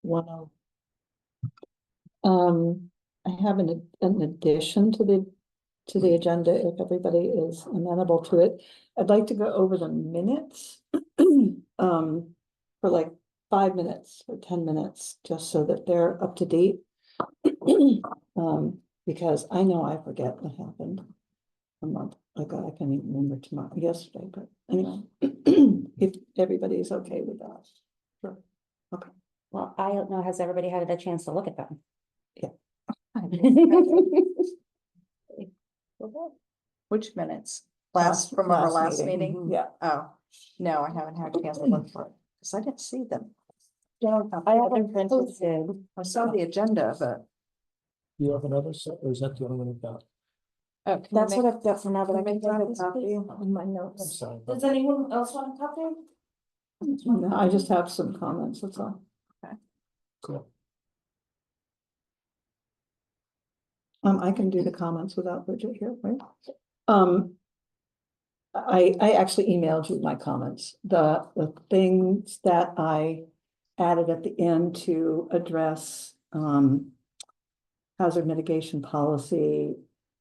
Wow. I have an addition to the agenda, if everybody is amenable to it. I'd like to go over the minutes. For like 5 minutes or 10 minutes, just so that they're up to date. Because I know I forget what happened a month ago. I can't even remember yesterday, but anyway, if everybody is okay with that. Sure. Okay. Well, I don't know, has everybody had a chance to look at them? Which minutes? From our last meeting? Yeah. Oh, no, I haven't had a chance to look for it, because I didn't see them. Yeah, I haven't posted. I saw the agenda, but. You have another set, or is that the only one you've got? Oh, can That's you what I've got for now, but I make can take a copies, copy please? in my I'm notes. sorry. Does anyone else want a copy? No, I just have some comments, that's all. Cool. I can do the comments without Bridget here, right? I actually emailed you my comments, the things that I added at the end to address, hazard mitigation policy,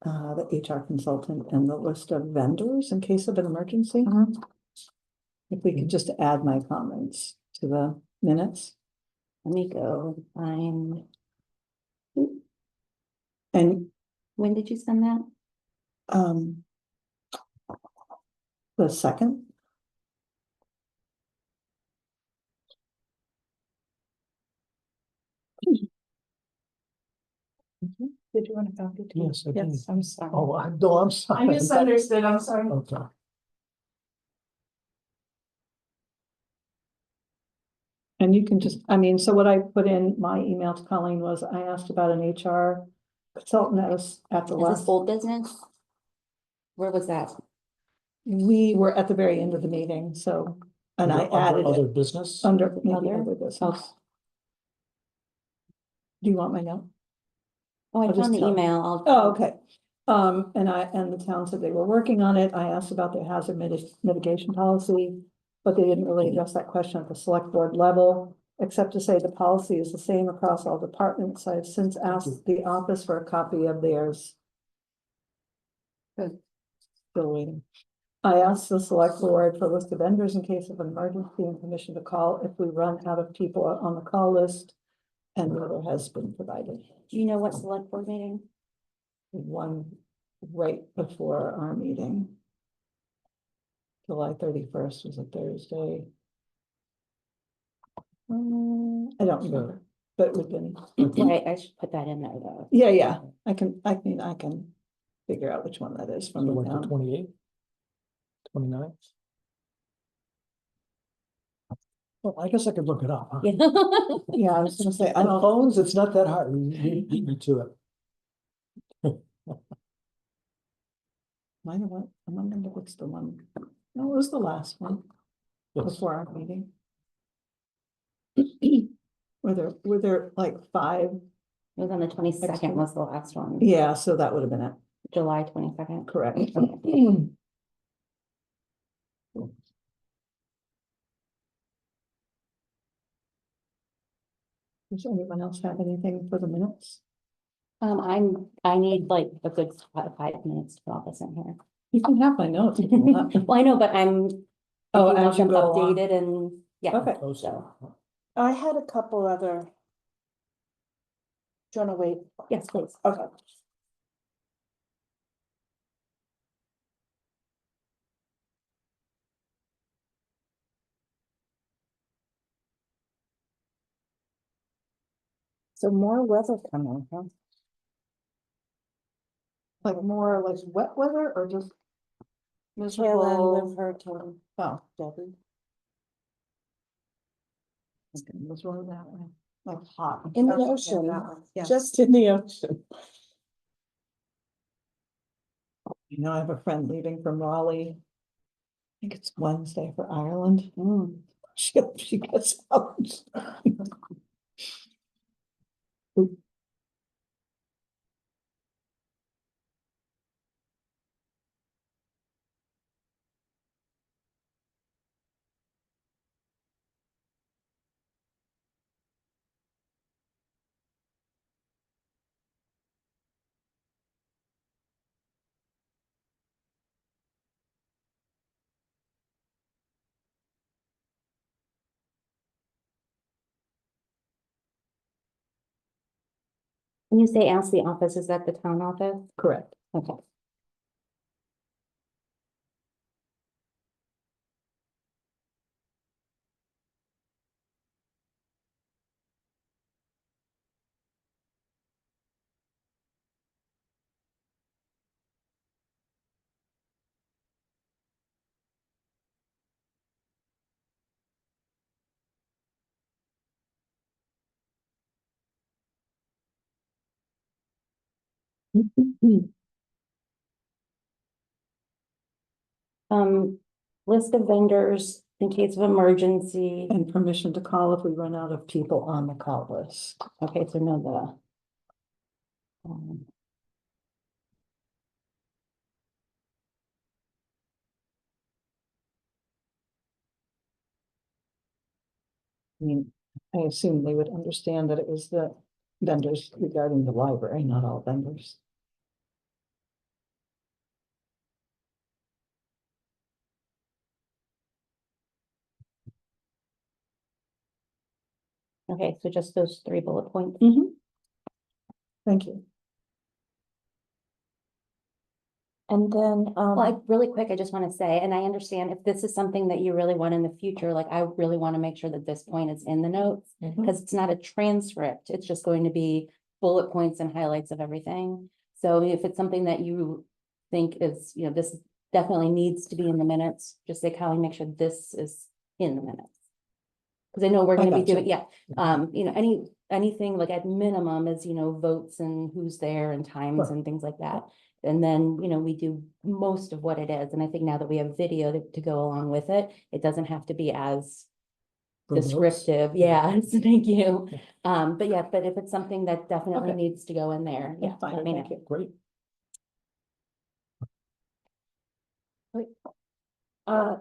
the HR consultant, and the list of vendors in case of an emergency. If we could just add my comments to the minutes. Let me go find, And when did you send that? the second, Did you want to copy too? Yes, I did. Yes, I'm sorry. Oh, no, I'm I sorry. misunderstood, I'm sorry. Okay. and you can just, I mean, so what I put in my email to Colleen was, I asked about an HR consultant at us at the Is this last. old business? Where was that? We were at the very end of the meeting, so, and I Under added other it business? under maybe Other? other business. Do you want my note? Oh, I I'll just found the tell- email. I'll. Oh, okay. And the town said they were working on it. I asked about their hazard mitigation policy, but they didn't really address that question at the select board level, except to say the policy is the same across all departments. I've since asked the office for a copy of theirs. Good. Still waiting. I asked the select board for a list of vendors in case of an emergency and permission to call if we run out of people on the call list. And neither has been provided. Do you know what select board meeting? One right before our meeting. July 31st was a Thursday. I don't remember, but we've been, Right, I should put that in there though. yeah, I can figure out which one that is So from the like the town. 28th? 29th? Well, I guess I could look it up. Huh? Yeah. Yeah, I was gonna say, I On don't, phones, it's not that hard. You beat me to it. mine went, I don't remember what's the one. No, it was the last one Yes. before our meeting. Were there like 5? It was on the 22nd Extra. was the last one. Yeah, so that would have been it, July 22nd. correct. Does anyone else have anything for the minutes? I need like a good 5 minutes to put all this in here. You can have my notes. if you want. Well, I know, but I'm. if Oh, you want as you them go along. updated and, yeah. Okay. So, I had a couple other. Do you want to wait? yes, please. Okay. So more weather coming, huh? Like more like wet weather or just Tail end miserable? of hurricane. Oh, Debbie. okay, was one that way, like hot. In the Okay, ocean, that one, yeah. just in the ocean. You know, I have a friend leaving from Raleigh. I think it's Wednesday for Ireland. She gets out. When you say ask the office, is that the town office? Correct. Okay. List of vendors in case of emergency. And permission to call if we run out of people on the call list. Okay, so no the. I mean, I assume they would understand that it was the vendors regarding the library, not all vendors. Okay, so just those 3 bullet points. Thank you. And then, Well, really quick, I just want to say, and I understand if this is something that you really want in the future, like I really want to make sure that this point is in the notes. Because it's not a transcript, it's just going to be bullet points and highlights of everything. So if it's something that you think is, this definitely needs to be in the minutes, just say, Colleen, make sure this is in the minutes. Because I know we're I gonna be gotcha. doing, anything like at minimum is, votes and who's there and times Sure. and things like that. And then, we do most of what it is. And I think now that we have video to go along with it, it doesn't have to be as verbose. descriptive. Yes, thank you. But if it's something that definitely Okay. needs to go in there, yeah, That's fine, let me thank know. you. Great.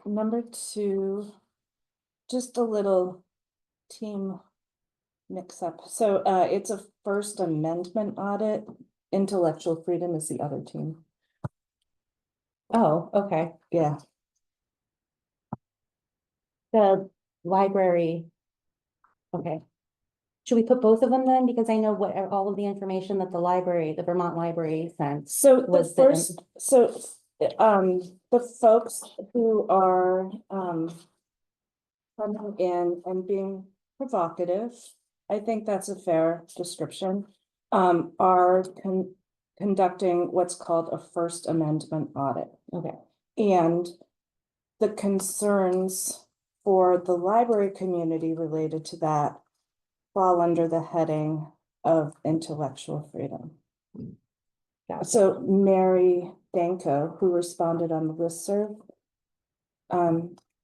number 2, just a little team mix-up. So, it's a First Amendment audit. Intellectual freedom is the other team. Oh, okay. Yeah. The library. Okay. Should we put both of them then? Because I know what all of the information that the Vermont Library sent. So the Was first, the folks who are, coming in and being provocative, I think that's a fair description, are conducting what's called a First Amendment audit. Okay. And the concerns for the library community related to that fall under the heading of intellectual freedom. Gotcha. So Mary Danko, who responded on the listserv,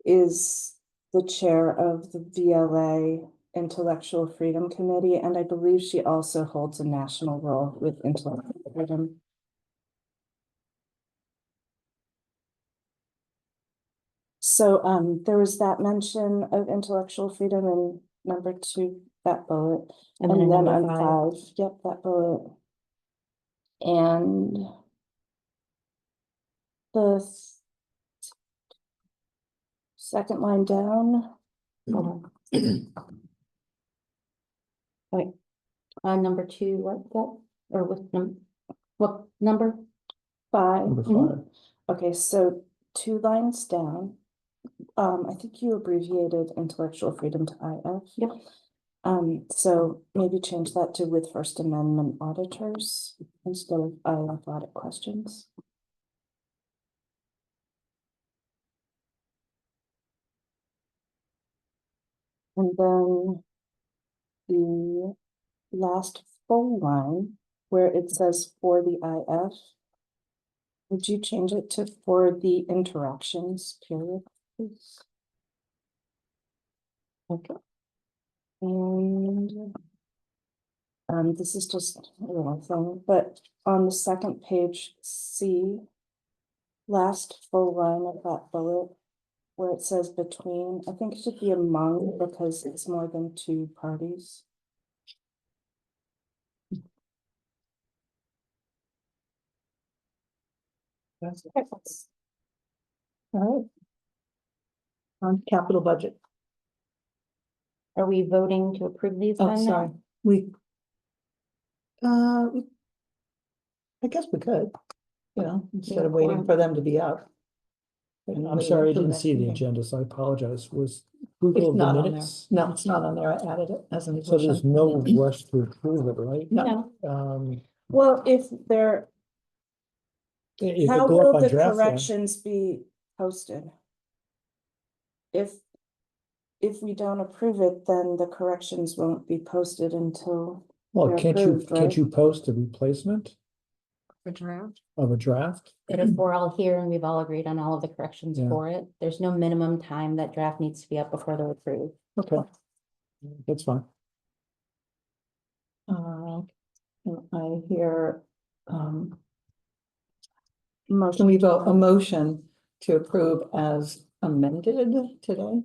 is the chair of the VLA Intellectual Freedom Committee, and I believe she also holds a national role with intellectual freedom. So there was that mention of intellectual freedom in number 2, that bullet. And then in on number 5. 5, yep, that bullet. And the second line down, Hold on. Okay. Number 2, or what number? 5. Number Mhm. 5. Okay, so 2 lines down. I think you abbreviated intellectual freedom to IF. Yep. So maybe change that to with First Amendment auditors instead of IF audit questions. And then the last full line where it says for the IF, would you change it to for the interactions period, please? Okay. And this is just a little thing, but on the second page, C, last full line of that bullet, where it says between, I think it should be among because it's more than 2 parties. That's it. All right. On capital budget. Are we voting to approve these Oh, then? sorry, we, I guess we could, instead Yeah, of waiting or- for them to be up. I'm sorry, I didn't see the agenda, so I apologize. Was approval It's of the not on there. minutes? No, it's not on there. I added it as an So there's addition. no rush to approve it, right? No. Well, if there, It how could go will up on the draft form. corrections be posted? If we don't approve it, then the corrections won't be posted until Well, they're can't approved, right? you post a replacement For draft? of a draft? But if we're all here and we've all agreed on all of the corrections Yeah. for it, there's no minimum time that draft needs to be up before they're approved. Okay. That's fine. And I hear, can Motion. we vote a motion to approve as amended today?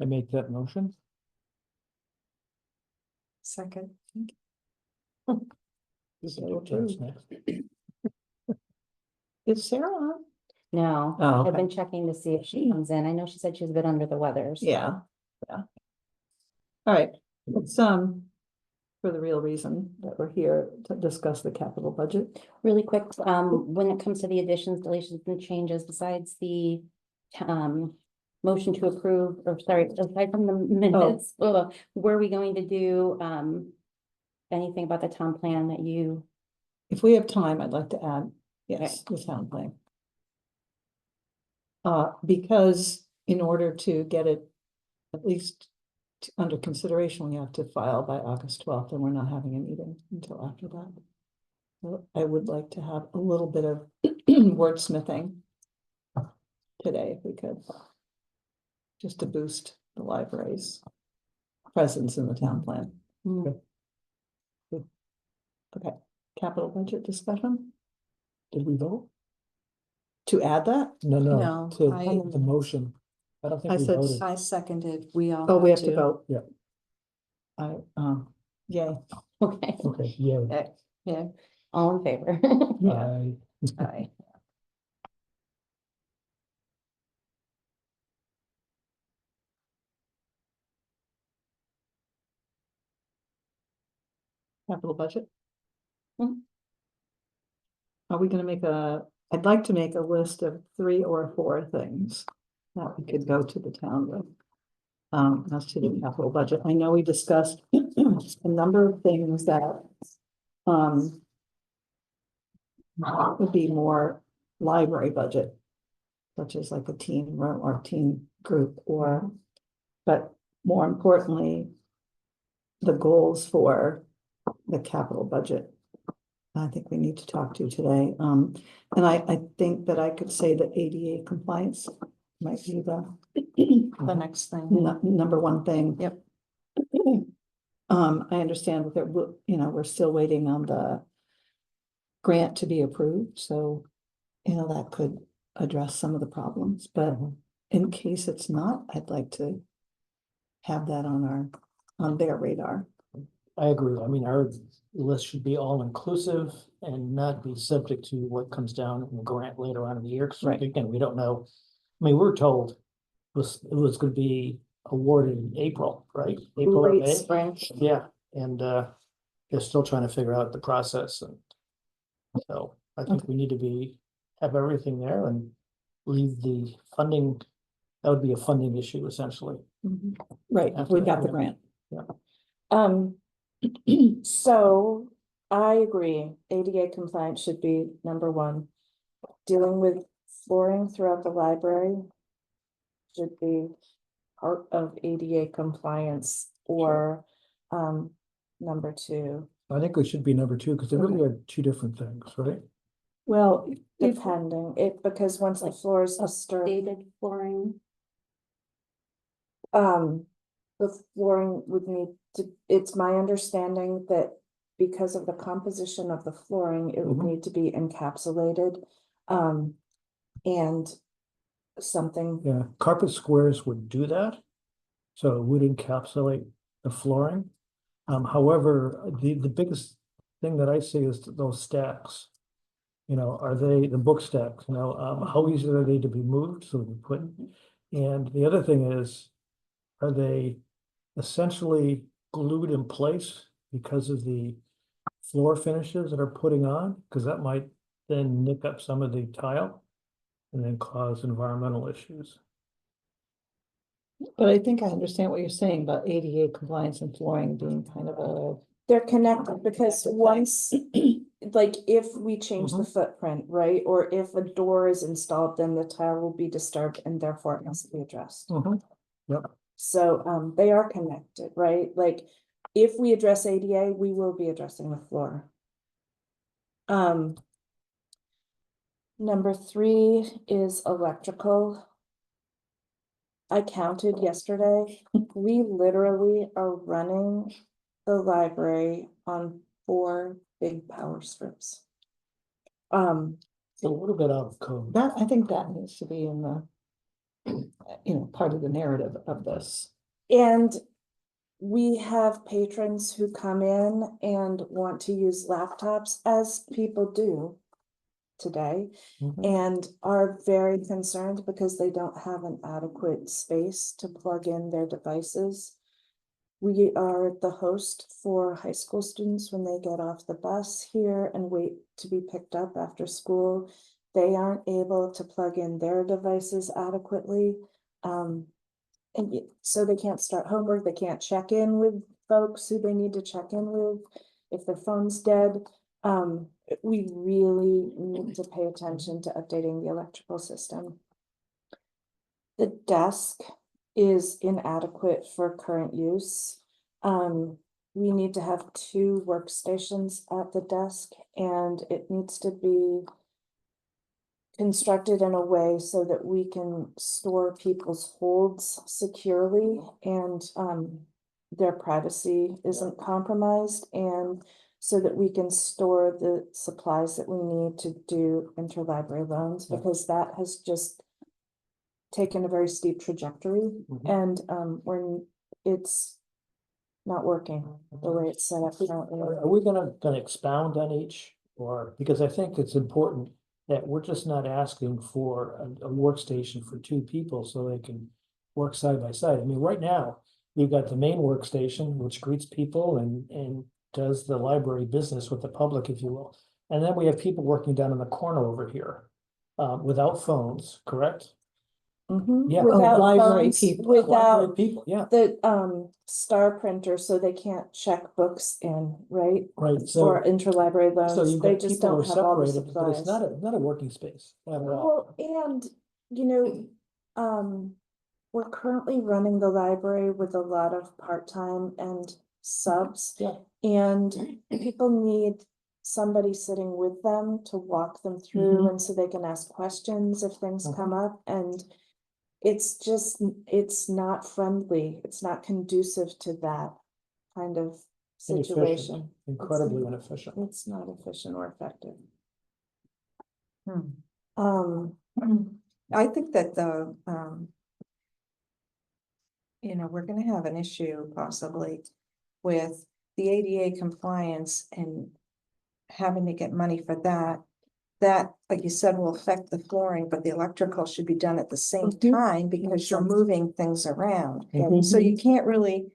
I make that motion. Second. This is So your chance approved. next. Is Sarah on? No, Oh, I've okay. been checking to see if she comes in. I know she said she was a bit under the weather. so- Yeah. All right, it's, for the real reason that we're here to discuss the capital budget. Really quick, when it comes to the additions, deletions and changes, besides the motion to approve, or sorry, aside from the minutes, were we going to do anything about the town plan that you, If we have time, I'd like to add, yes, the town plan. Because in order to get it at least under consideration, we have to file by August 12th, and we're not having a meeting until after that. So I would like to have a little bit of wordsmithing today, if we could. Just to boost the library's presence in the town plan. Okay, capital budget discussion, Did we vote? to add that? No, No, to I- the motion. I don't think I we said voted. I seconded, we all. Oh, we have to vote. Yeah. Yay. okay, Okay, yeah. Yeah, all in favor? I aye. Capital budget? Mhm. Are we gonna I'd like to make a list of 3 or 4 things that we could go to the town with. As to the capital budget, I know we discussed a number of things that, would be more library budget, such as like a teen room or teen group, but more importantly, the goals for the capital budget. I think we need to talk to today. And I think that I could say that ADA compliance might be The next thing. number one thing. Yep. I understand that we're still waiting on the grant to be approved, so, that could address some of the problems, but in case it's not, I'd like to have that on their radar. I agree. I mean, our list should be all inclusive and not be subject to what comes down in the grant later on in the year. 'Cause Right. again, we don't know. I mean, we're told it was gonna be awarded in April, right? April or Late May? spring. Yeah, and they're still trying to figure out the process, and so I think we need to have everything there and leave the funding. That would be a funding issue essentially. Right, After we that, got the yeah. grant. So I agree, ADA compliance should be number one. Dealing with flooring throughout the library should be part of ADA compliance or, number two, I think we should be number 2 because they really are 2 different things, right? Well, if, depending, because once the floors are stirred, Updated flooring. the flooring would need to, it's my understanding that because of the composition of the flooring, it would Mhm. need to be encapsulated. And something, Yeah, carpet squares would do that. So it would encapsulate the flooring. However, the biggest thing that I see is those stacks. Are they the book stacks, how easy are they to be moved so we put? And the other thing is, are they essentially glued in place because of the floor finishes that are putting on, because that might then nick up some of the tile and then cause environmental issues. But I think I understand what you're saying about ADA compliance and flooring being kind of a, They're connected because once, like, if we change the footprint, right? Or if a door is installed, then the tile will be disturbed and therefore it must be addressed. Yep. So, they are connected, right? Like, if we address ADA, we will be addressing the floor. Number 3 is electrical. I counted yesterday, we literally are running the library on 4 big power strips. It's a little bit out of code. that, I think that needs to be in the, part of the narrative of this. And we have patrons who come in and want to use laptops, as people do today, Mhm. and are very concerned because they don't have an adequate space to plug in their devices. We are the host for high school students when they get off the bus here and wait to be picked up after school. They aren't able to plug in their devices adequately. So they can't start homework, they can't check in with folks who they need to check in with if their phone's dead. We really need to pay attention to updating the electrical system. The desk is inadequate for current use. We need to have 2 workstations at the desk, and it needs to be constructed in a way so that we can store people's holds securely and their privacy isn't compromised, and so that we can store the supplies that we need to do interlibrary loans, Yeah. because that has just taken a very steep trajectory, and when it's not working the way it's set up currently. Are we gonna expound on each, or, because I think it's important that we're just not asking for a workstation for 2 people so they can work side by side. I mean, right now, we've got the main workstation, which greets people and does the library business with the public, if you will. And then we have people working down in the corner over here, without phones, correct? Yeah. Without library phones, people. without Library people, yeah, the star printer, so they can't check books in, right? right, For so, interlibrary so loans, you've they got just people who are don't have all the separated, but it's supplies. not a working space at all. Well, and, we're currently running the library with a lot of part-time and subs. Yeah. And people need somebody sitting with them to walk them through, and so they can ask questions if things come up, and it's just, it's not friendly, it's not conducive to that kind of situation. Incredibly inefficient. It's not efficient or effective. I think that we're gonna have an issue possibly with the ADA compliance and having to get money for that. That, like you said, will affect the flooring, but the electrical should be done at the same time because you're moving things around. And so you can't really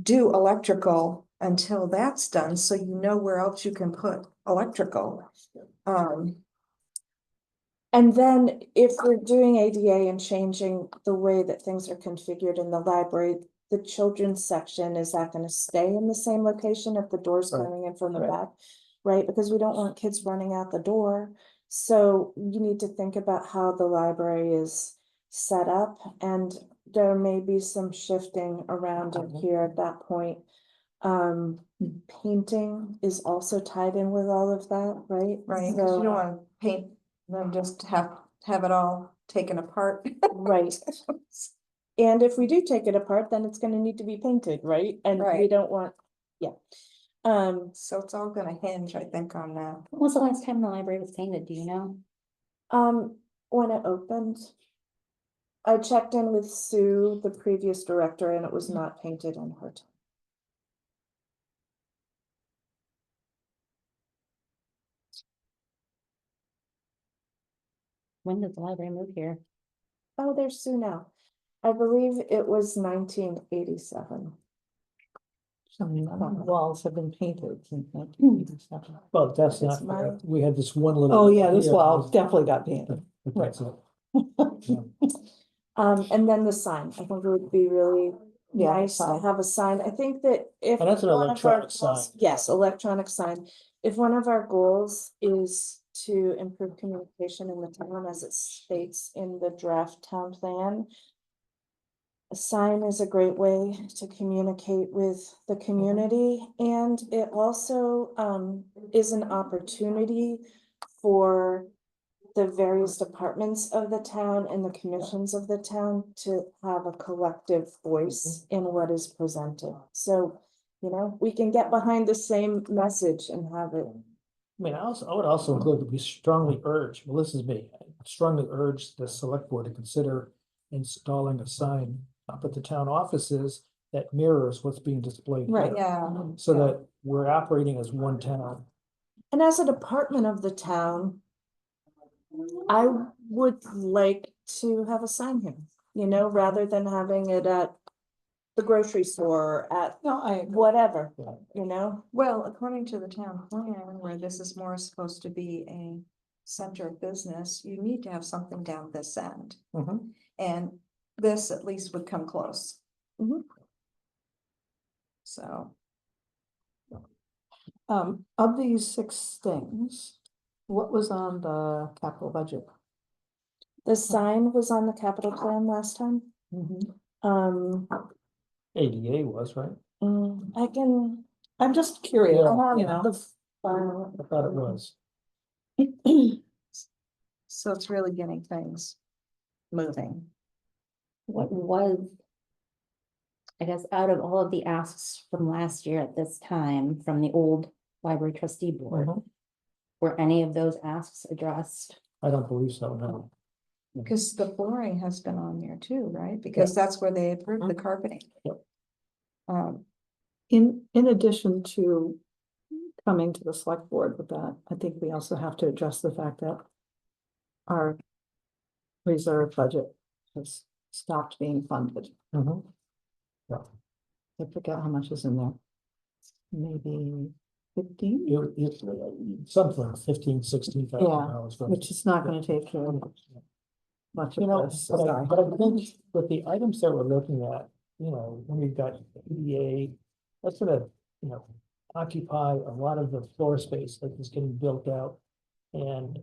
do electrical until that's done, so you know where else you can put electrical. And then if we're doing ADA and changing the way that things are configured in the library, the children's section, is that gonna stay in the same location if the door's Right. coming in from the Right. back? Right, because we don't want kids running out the door. So you need to think about how the library is set up, and there may be some shifting around in here at that point. Painting is also tied in with all of that, right? Right, because So- you don't wanna paint them, just have it all taken apart. Right. And if we do take it apart, then it's gonna need to be painted, right? And we Right. don't want, yeah. So it's all gonna hinge, I think, on that. When was the last time the library was painted, do you know? When it opened, I checked in with Sue, the previous director, and it was not painted in her time. When did the library move here? Oh, there's Sue now. I believe it was 1987. Some walls have been painted and stuff. Well, that's It's not, my- fair. We had this one little. Oh, yeah, this area wall was- definitely got painted. but that's it. Yeah. And then the sign, I think it would be really Yeah, nice to sign. have a sign. I think that if. And that's an one of our electronic sign. goals- Yes, electronic sign. If one of our goals is to improve communication in the town, as it states in the draft town plan, a sign is a great way to communicate with the community, and it also is an opportunity for the various departments of the town and the commissions of the town to have a collective voice in what is presented. So, you know, we can get behind the same message and have it. I mean, I would also include that we strongly urge, well, this is me, I strongly urge the select board to consider installing a sign up at the town offices that mirrors what's being displayed Right. here. Yeah. So that we're operating as one town. And as a department of the town, I would like to have a sign here, you know, rather than having it at the grocery store, at No, whatever, Yeah. you know? Well, according to the town plan, where this is more supposed to be a center of business, you need to have something down this end. Mhm. And this at least would come close. Mhm. So, of these 6 things, what was on the capital budget? The sign was on the capital plan last time. Um, ADA was, right? I can. I'm just curious, Yeah. I have you know, the file. I thought it was. so it's really getting things moving. What was, I guess, out of all of the asks from last year at this time, from the old library trustee board, Mhm. were any of those asks addressed? I don't believe so, no. Because the flooring has been on there too, right? Because that's where they approved the carpeting. Yep. in addition to coming to the select board with that, I think we also have to address the fact that our reserve budget has stopped being funded. Mhm. I forget how much is in there. Maybe 15, Something, 15, 16,000 dollars. which is not gonna take care of much You of know, this. but I Sorry. think with the items that we're looking at, you know, when we've got ADA, that's gonna, you know, occupy a lot of the floor space that is getting built out. And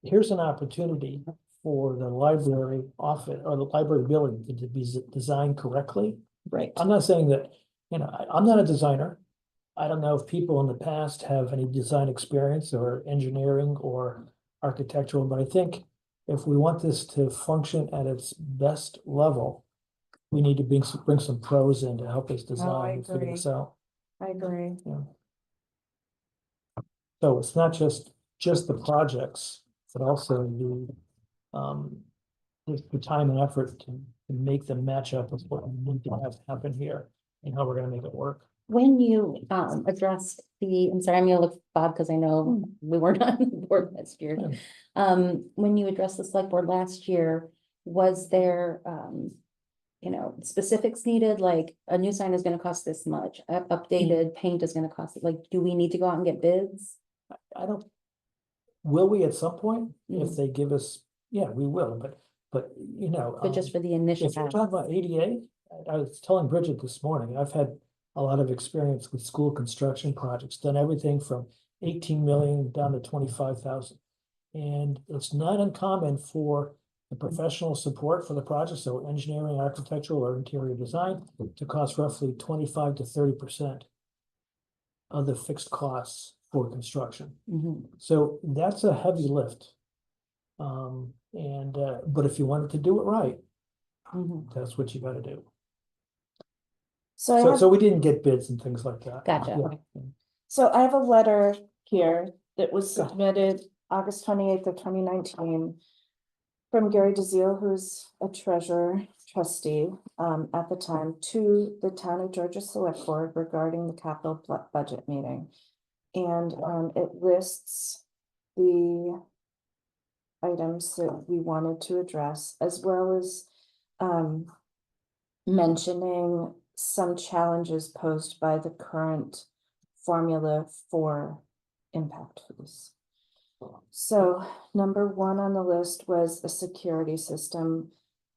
here's an opportunity for the library office or the library building to be designed correctly. Right. I'm not saying that, you know, I'm not a designer. I don't know if people in the past have any design experience or engineering or architectural, but I think if we want this to function at its best level, we need to bring some pros in to help us design and figure this out. I agree. So it's not just the projects, but also the time and effort to make them match up with what we need to have happen here and how we're gonna make it work. When you addressed I'm sorry, I'm gonna look Bob, because I know we weren't on the board last year. Yeah. When you addressed the select board last year, was there you know, specifics needed, like a new sign is gonna cost this much, updated paint is gonna cost, like, do we need to go out and get bids? I don't. Will we at some point? If Mhm. they give us, yeah, we will, but you know. But just for the initial. If you're talking about ADA, I was telling Bridget this morning, I've had a lot of experience with school construction projects, done everything from 18 million down to 25,000. And it's not uncommon for the professional support for the project, so engineering, architectural, or interior design, to cost roughly 25 to 30% of the fixed costs for construction. Mhm. So that's a heavy lift. But if you wanted to do it right, Mhm. that's what you gotta do. So I So, have, so we didn't get bids and things like that. Gotcha. Yeah. so I have a letter here that was Go ahead. submitted August 28th of 2019 from Gary DeZiel, who's a treasurer trustee at the time, to the town of Georgia Select Board regarding the capital budget meeting. And it lists the items that we wanted to address, as well as mentioning some challenges posed by the current formula for impact fees. So number one on the list was a security system.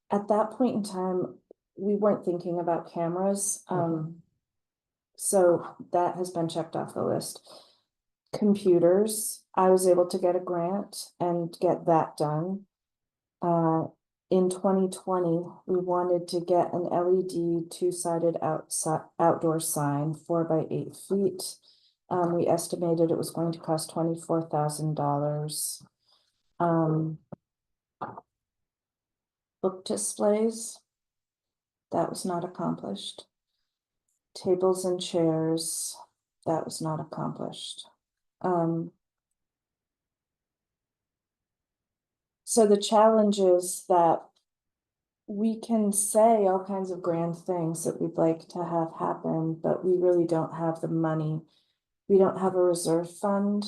At that point in time, we weren't thinking about cameras. So that has been checked off the list. Computers, I was able to get a grant and get that done. In 2020, we wanted to get an LED two-sided outdoor sign, 4 by 8 feet. We estimated it was going to cost $24,000. Book displays, that was not accomplished. Tables and chairs, that was not accomplished. So the challenge is that we can say all kinds of grand things that we'd like to have happen, but we really don't have the money. We don't have a reserve fund.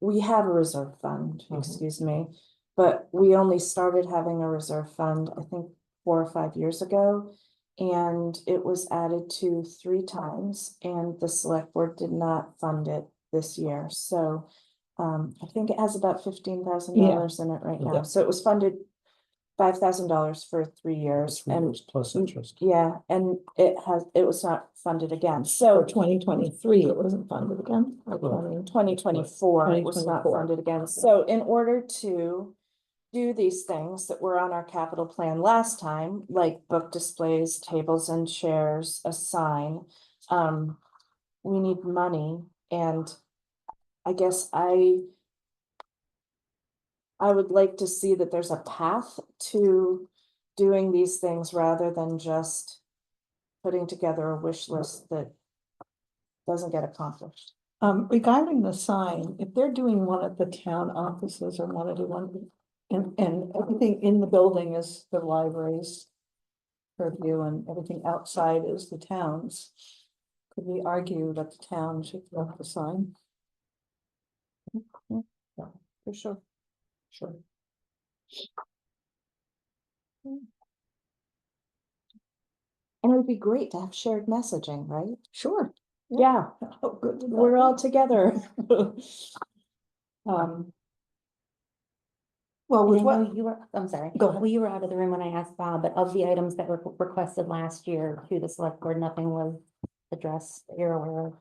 We have a reserve fund, excuse me, but we only started having a reserve fund, I think 4 or 5 years ago. And it was added to 3 times, and the select board did not fund it this year. So I think it has about $15,000 in it right now. Yeah. So it was funded $5,000 for 3 years, and Plus interest. yeah, and it was not funded again. For So 2023, it wasn't funded again. Or Well, 2024, it was not 2024. funded again. So in order to do these things that were on our capital plan last time, like book displays, tables and chairs, a sign, we need money. And I guess I would like to see that there's a path to doing these things rather than just putting together a wish list that doesn't get accomplished. Regarding the sign, if they're doing one at the town offices or want to do one, and everything in the building is the library's purview and everything outside is the town's, could we argue that the town should throw up the sign? For sure. Sure. And it would be great to have shared messaging, right? Sure. Yeah, Oh, good. with that. we're all together. Well, with And I know what, you were, I'm sorry. Go ahead. Well, you were out of the room when I asked Bob, but of the items that were requested last year to the select board, nothing was addressed that you're aware of.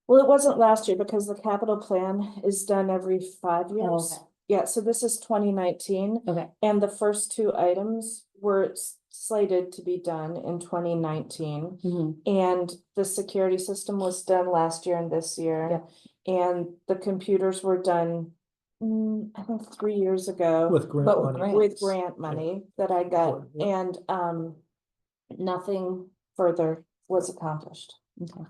Well, it wasn't last year because the capital plan is done every 5 years. okay. Yeah, so this is 2019, Okay, and the first 2 items were slated to be done in 2019. mhm, And the security system was done last year and this year. And the computers were done, I think 3 years ago. With grant But with money. With grant money that I got, Yeah. and nothing further was accomplished. okay.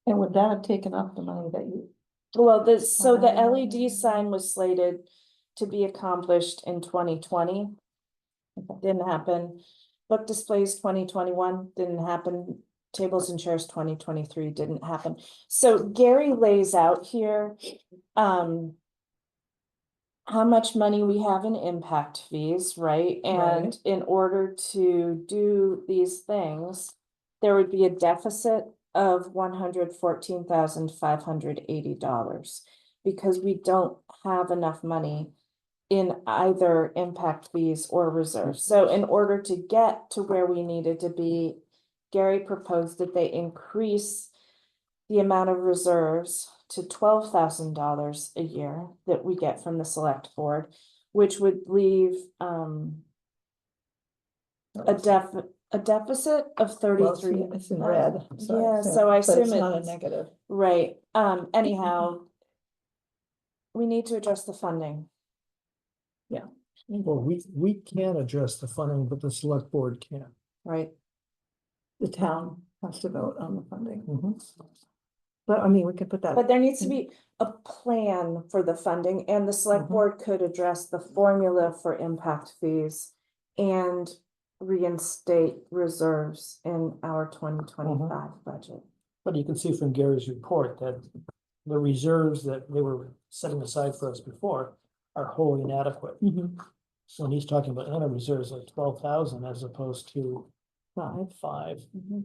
and would that have taken up the money that you, Well, so the LED sign was slated to be accomplished in 2020. Didn't happen. Book displays 2021 didn't happen. Tables and chairs 2023 didn't happen. So Gary lays out here how much money we have in impact fees, right? And Right. in order to do these things, there would be a deficit of $114,580 because we don't have enough money in either impact fees or reserves. So in order to get to where we needed to be, Gary proposed that they increase the amount of reserves to $12,000 a year that we get from the select board, which would leave a deficit of well, it's 33. it's in red. Yeah, so I but it's assume not a it's- negative. Right, anyhow, we need to address the funding. Well, we can address the funding, but the select board can't. Right, The town has to vote on the funding. But I mean, we could put that. but there needs to be a plan for the funding, and the select Mhm. board could address the formula for impact fees and reinstate reserves in our 2025 budget. But you can see from Gary's report that the reserves that they were setting aside for us before are wholly inadequate. Mhm. When he's talking about annual reserves like 12,000 as opposed to Five. 5. Mhm.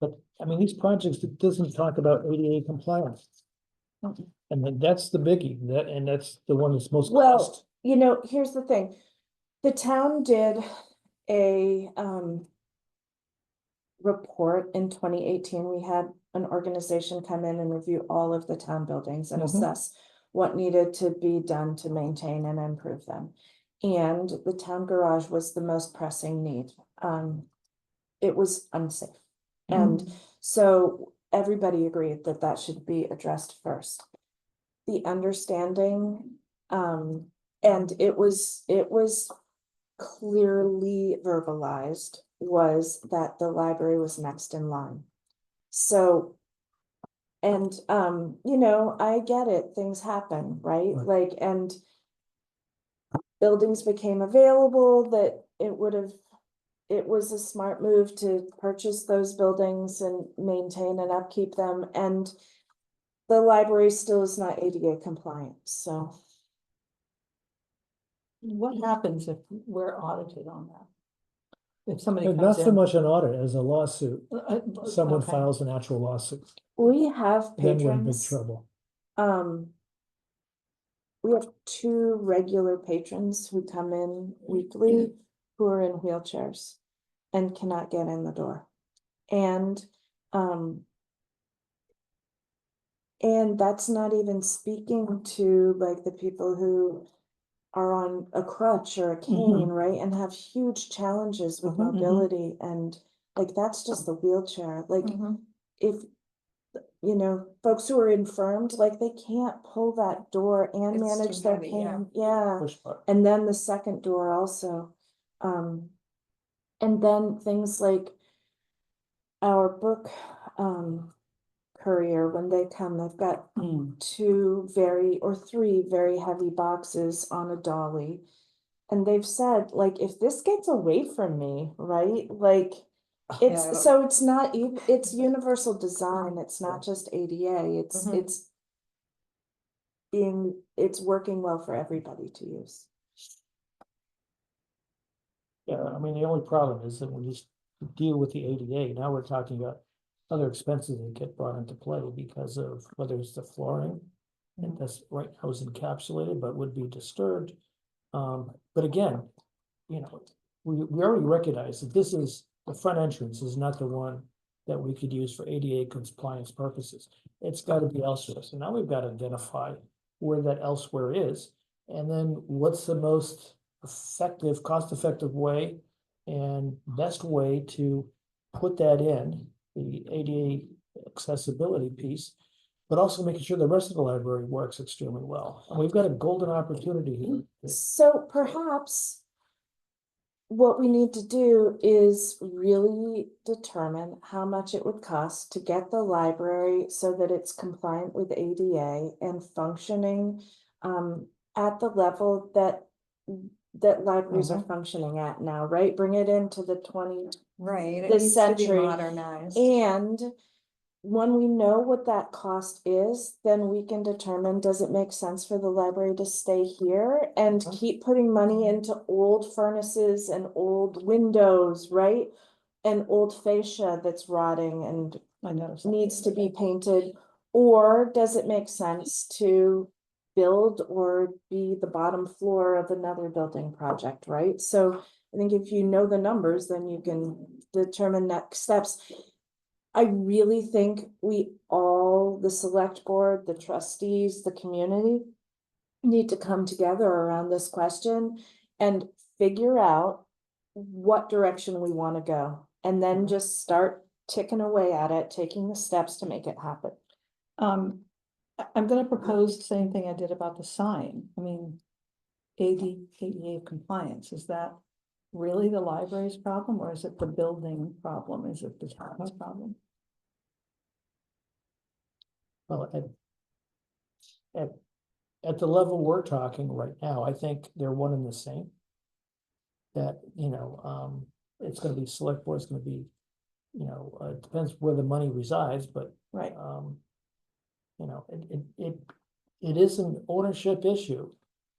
But, I mean, these projects, it doesn't talk about ADA compliance. Mhm. And then that's the biggie, and that's the one that's most Well, cost. you know, here's the thing. The town did a report in 2018. We had an organization come in and review all of the town buildings and Mhm. assess what needed to be done to maintain and improve them. And the town garage was the most pressing need. It was unsafe. And so everybody agreed that that should be addressed first. The understanding, and it was clearly verbalized, was that the library was next in line. So, and, you know, I get it, things happen, right? Right. Like, and buildings became available that it was a smart move to purchase those buildings and maintain and upkeep them, and the library still is not ADA compliant, so. What happens if we're audited on that? If somebody But comes not so in. much an audit as a lawsuit. Someone Okay. files an actual lawsuit, We have then you're in big patrons, trouble. we have 2 regular patrons who come in weekly who are in wheelchairs and cannot get in the door. And that's not even speaking to like the people who are on a crutch or a cane, right? And have huge challenges with Mhm. mobility, and like, that's just the wheelchair. Like, if, you know, folks who are infirmed, like, they can't pull that door and It's manage too their heavy, yeah. pain, yeah. Push button. And then the second door also. And then things like our book, courier, when they come, they've got 3 very heavy boxes on a dolly. And they've said, like, if this gets away from me, right, like, Yeah, so it's not, it's universal design, it's not just ADA, it's working well for everybody to use. Yeah, I mean, the only problem is that we just deal with the ADA. Now we're talking about other expenses that get brought into play because of whether it's the flooring. And that's right now is encapsulated, but would be disturbed. But again, you know, we already recognize that this is, the front entrance is not the one that we could use for ADA compliance purposes. It's gotta be elsewhere. So now we've got to identify where that elsewhere is. And then what's the most effective, cost-effective way and best way to put that in, the ADA accessibility piece, but also making sure the rest of the library works extremely well. And we've got a golden opportunity here. So perhaps what we need to do is really determine how much it would cost to get the library so that it's compliant with ADA and functioning at the level that libraries are functioning at now, right? Bring it into the right, it this needs to be century. modernized. And when we know what that cost is, then we can determine, does it make sense for the library to stay here and keep putting money into old furnaces and old windows, right? And old fascia that's rotting and I noticed. that. needs to be painted? Or does it make sense to build or be the bottom floor of another building project, right? So I think if you know the numbers, then you can determine next steps. I really think we all, the select board, the trustees, the community, need to come together around this question and figure out what direction we want to go. And then just start ticking away at it, taking the steps to make it happen. I'm gonna propose the same thing I did about the sign. I mean, ADA compliance, is that really the library's problem, or is it the building problem? Is it the town's problem? Well, at the level we're talking right now, I think they're one and the same. That, it's gonna be select board, it's gonna be, it depends where the money resides, but, Right. it is an ownership issue.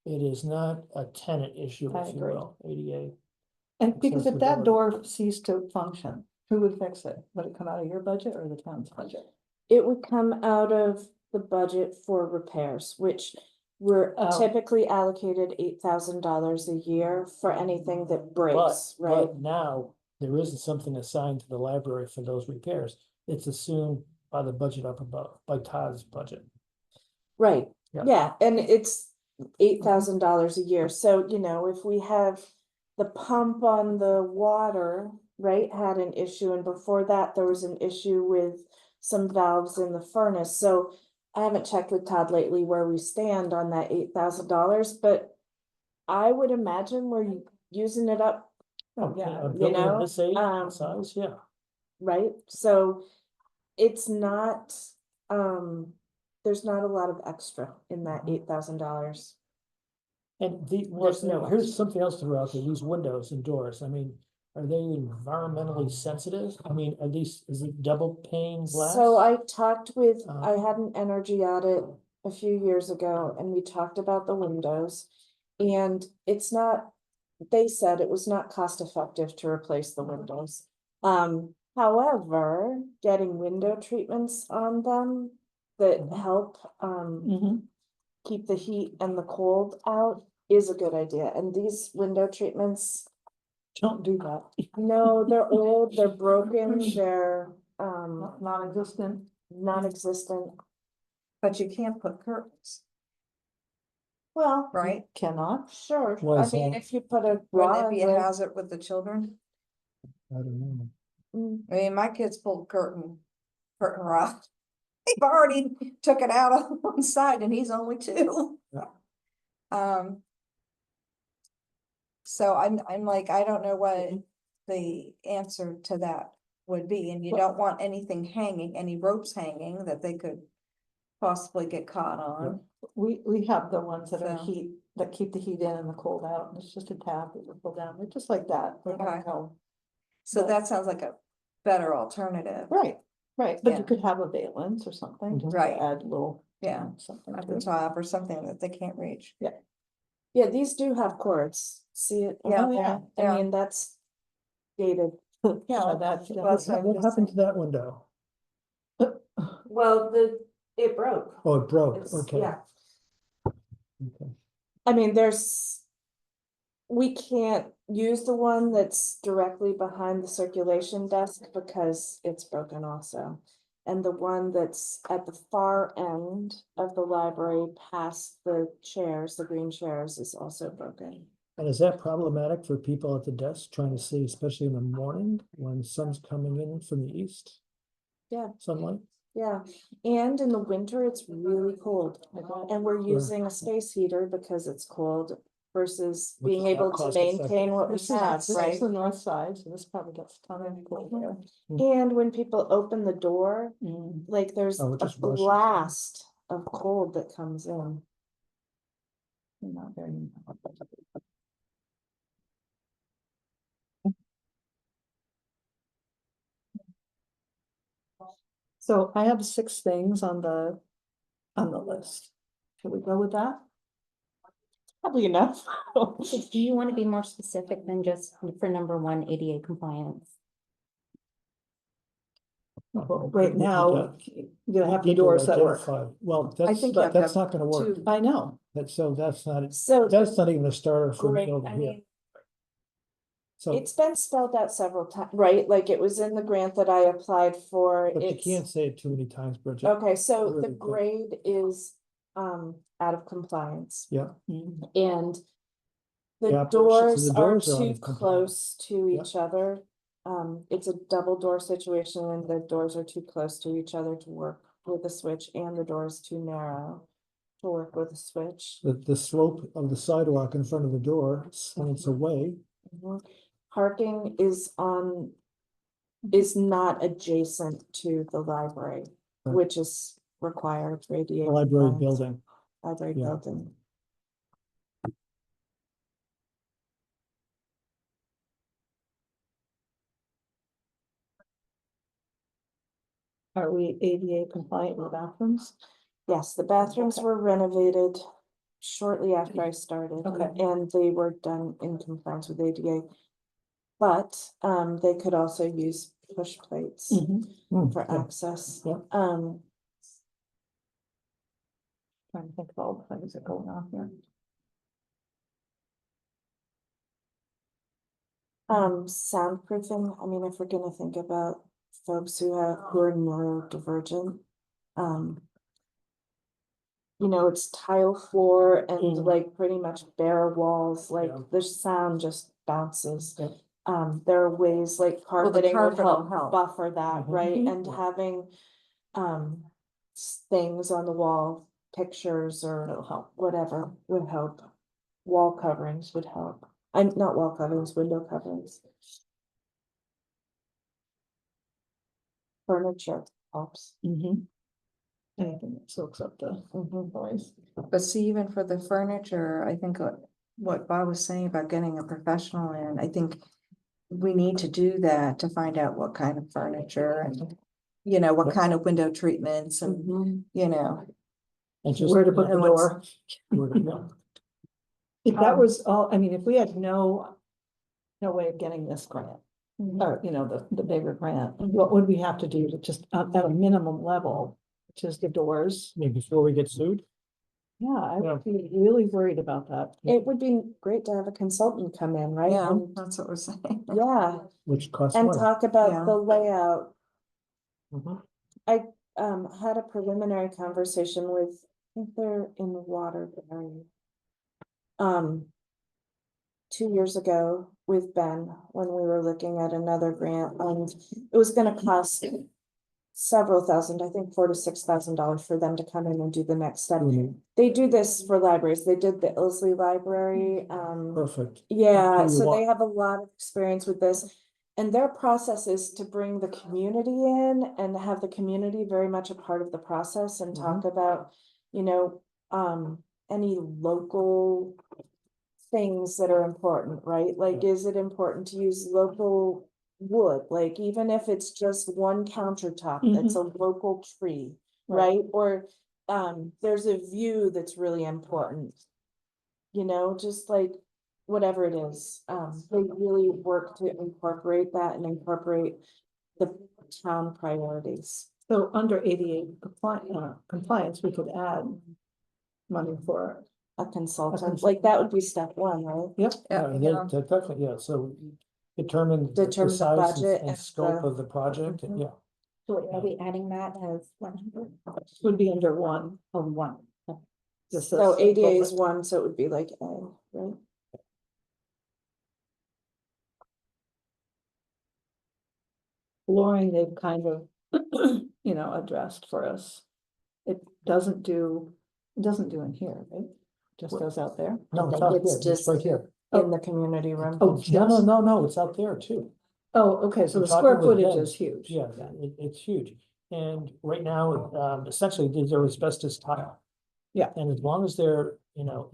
it is not a tenant issue, I if you agree. will, ADA. And because if that Accessibility. door ceased to function, who would fix it? Would it come out of your budget or the town's budget? It would come out of the budget for repairs, which we're Oh. typically allocated $8,000 a year for anything that breaks, right? But now, there isn't something assigned to the library for those repairs. It's assumed by the budget up above, by Todd's budget. Right, Yeah. yeah, and it's $8,000 a year, so, you know, if we have the pump on the water, right, had an issue, and before that, there was an issue with some valves in the furnace, so I haven't checked with Todd lately where we stand on that $8,000, but I would imagine we're using it up, Oh, yeah, a you building know, of this age, um, size, yeah. right? So it's not, there's not a lot of extra in that $8,000. And There's no here's extra. something else to throw out there, these windows and doors, I mean, are they environmentally sensitive? I mean, at least, is it double pane glass? So I talked with, Uh, I had an energy audit a few years ago and we talked about the windows. And it's not, they said it was not cost effective to replace the windows. However, getting window treatments on them that help Mhm. keep the heat and the cold out is a good idea. And these window treatments, Don't do that. no, they're old, they're broken, they're Non-existent. non-existent. But you can't put curtains, Well, right? Cannot. sure, Why I is mean, that? if you put a Wouldn't it rod, be a like, hazard with the children? I don't know. mm, I mean, my kids pulled curtain rod. They've already took it out on one side and he's only 2. Yeah. Um. So I'm like, I don't know what the answer to that would be, and you don't want anything hanging, any ropes hanging that they could possibly get caught on. We have the ones that are So- heat, that keep the heat in and the cold out. It's just a tab that you pull down. They're just like that. They don't Okay. go- So But- that sounds like a better alternative. Right, right. But Yeah. you could have a valance or something, just to Right. add a little. Yeah, Something at to the it. top or something that they can't reach. yeah, these do have cords, see it? Yeah, Oh, yeah, I yeah. mean, that's dated. Yeah, So that's. well, so I'm What just happened to saying- that window? Well, it broke. Oh, it broke, It's, okay. yeah, Okay. I mean, we can't use the one that's directly behind the circulation desk because it's broken also. And the one that's at the far end of the library past the chairs, the green chairs, is also broken. And is that problematic for people at the desk trying to see, especially in the morning when sun's coming in from the east? Yeah. Sunlight? Yeah, and in the winter, it's really cold. And we're Sure. using a space heater because it's cold versus Which being is not able to cost effective. maintain what we This have, is right? the north side, so this probably gets a ton of cold air. And when people open the door, Mm. like there's Oh, a it just rushes. blast of cold that comes in. Not very. So I have 6 things on the list. Should we go with that? Probably enough. So do you want to be more specific than just for number 1, ADA compliance? Well, right now, you have the People doors that work. identified. Well, I think you have to that's have not gonna work. 2. I know. That's not, So that's not even a starter for me great, over I here. mean, So, it's been spelled out several times, right? Like it was in the grant that I applied for. but you It's can't say it too many times, Bridget. okay, so the Really quick. grade is out of compliance. Yeah, Mm. And The the operations of doors the are doors are out too of compliance. close to Yeah. each other. It's a double door situation and the doors are too close to each other to work with the switch and the door is too narrow to work with the switch. the slope of the sidewalk in front of the door slants away. Mhm. Parking is not adjacent to the library, Right. which is required for ADA. The library compliance. building. Library Yeah. building. Are we ADA compliant with bathrooms? Yes, the bathrooms Okay. were renovated shortly after I started. Okay. And they were done in compliance with ADA. But, they could also use push plates for Yeah. access. Yeah. Trying to think of all the things that are going on here. Soundproofing, I mean, if we're gonna think about folks who are neurodivergent, you know, it's tile floor and Mm. like pretty much bare walls, like Yeah. the sound just bounces. Yeah. There are ways like the carpeting would carpet will help help. buffer that, Mhm. right? Mhm. And having, things on the wall, pictures That'll or help. whatever would help. Wall coverings would help. I'm not wall coverings, window coverings. Furniture helps. Anything that soaks up the noise. But see, even for the furniture, I think what Bob was saying about getting a professional in, I think we need to do that to find out what kind of furniture and, you know, what Yep. kind of window treatments and, you know. And just. Where to put the and what's- door. Where to- yeah. If that was all, I mean, if we had no way of getting this grant, or, you know, the bigger grant, what would we have to do to just, at a minimum level, just the doors? Maybe before we get sued. Yeah, I Yeah. would be really worried about that. It would be great to have a consultant come in, right? Yeah, And- that's what we're saying. Yeah, Which costs and money. talk about Yeah. the layout. Mhm. Had a preliminary conversation with, I think they're in Waterbury. 2 years ago with Ben, when we were looking at another grant, and it was gonna cost several thousand, I think $4,000 to $6,000 for them to come in and do the next step. Mhm. They do this for libraries. They did the Ilsley Library, Perfect. yeah, You so they want- have a lot of experience with this. And their process is to bring the community in and have the community very much a part of the process and talk about, you know, any local things that are important, right? Like, is it important to use local wood? Like, even if it's just one countertop that's a local tree, right? Or, there's a view that's really important. You know, just like whatever it is, they really work to incorporate that and incorporate the town priorities. So under ADA compliance, we could add money for, A consultant, consultant. like that would be step one, right? yep, Yeah, Definitely, yeah, so determine the Determine the size budget and and scope the- of the project, and Mhm. yeah. So are we adding that as 100? would be under one. Oh, one. Just So a ADA is bullet. one, so it would be like A, right? Flooring, they've kind of, you know, addressed for us. It doesn't do in here, right? Just goes out there. No, it's think out it's here, it's right just- here. In the community room. Oh, No, it's out there too. Oh, okay, so We're the talking square with footage Ben. is huge. Yeah, it's huge. And right now, essentially, these are asbestos tile. Yeah. And as long as they're, you know,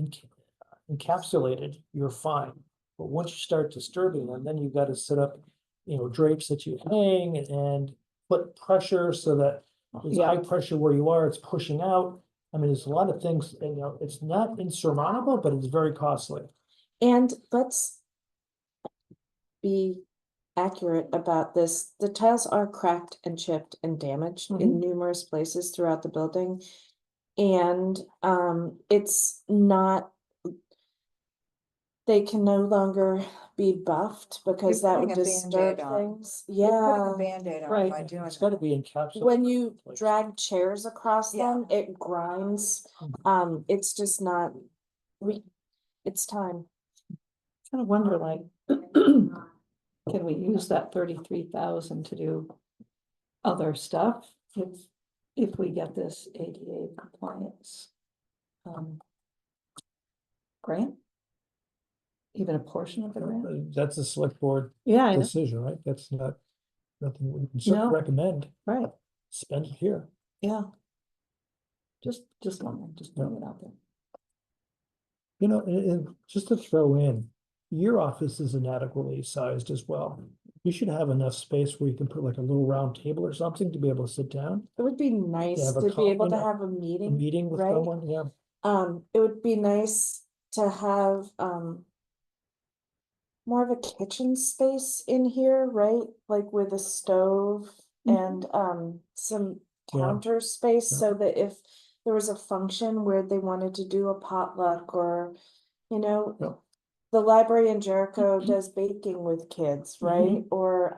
encapsulated, you're fine. But once you start disturbing them, then you've got to set up, you know, drapes that you hang and put pressure so that there's Yeah. high pressure where you are, it's pushing out. I mean, there's a lot of things, and, you know, it's not insurmountable, but it's very costly. And let's be accurate about this. The tiles are cracked and chipped and damaged in numerous places throughout the building. And it's not, they can no longer be buffed because You're that would putting a disturb Band-Aid on. things. You're putting Yeah. a Band-Aid on Right. by doing It's gotta that. be encapsulated. When you Like- drag chairs across Yeah. them, it grinds. It's just not, it's time. Kind of wonder like, can we use that 33,000 to do other stuff if we get this ADA compliance? Grant? Even a portion of the grant? That's a select board Yeah, I know, decision, right? That's not, nothing we can No. certainly recommend, right, spend it here. yeah. Just wondering, just throwing it out there. You know, and just to throw in, your office is inadequately sized as well. You should have enough space where you can put like a little round table or something to be able to sit down, It would be nice have a to be able you to know, have a a meeting. meeting with right? someone, yeah. It would be nice to have, more of a kitchen space in here, right? Like with a stove and, some Yeah. counter space, Yeah. so that if there was a function where they wanted to do a potluck or, you know, Yeah. the library in Jericho does baking with kids, right? Mhm. Or,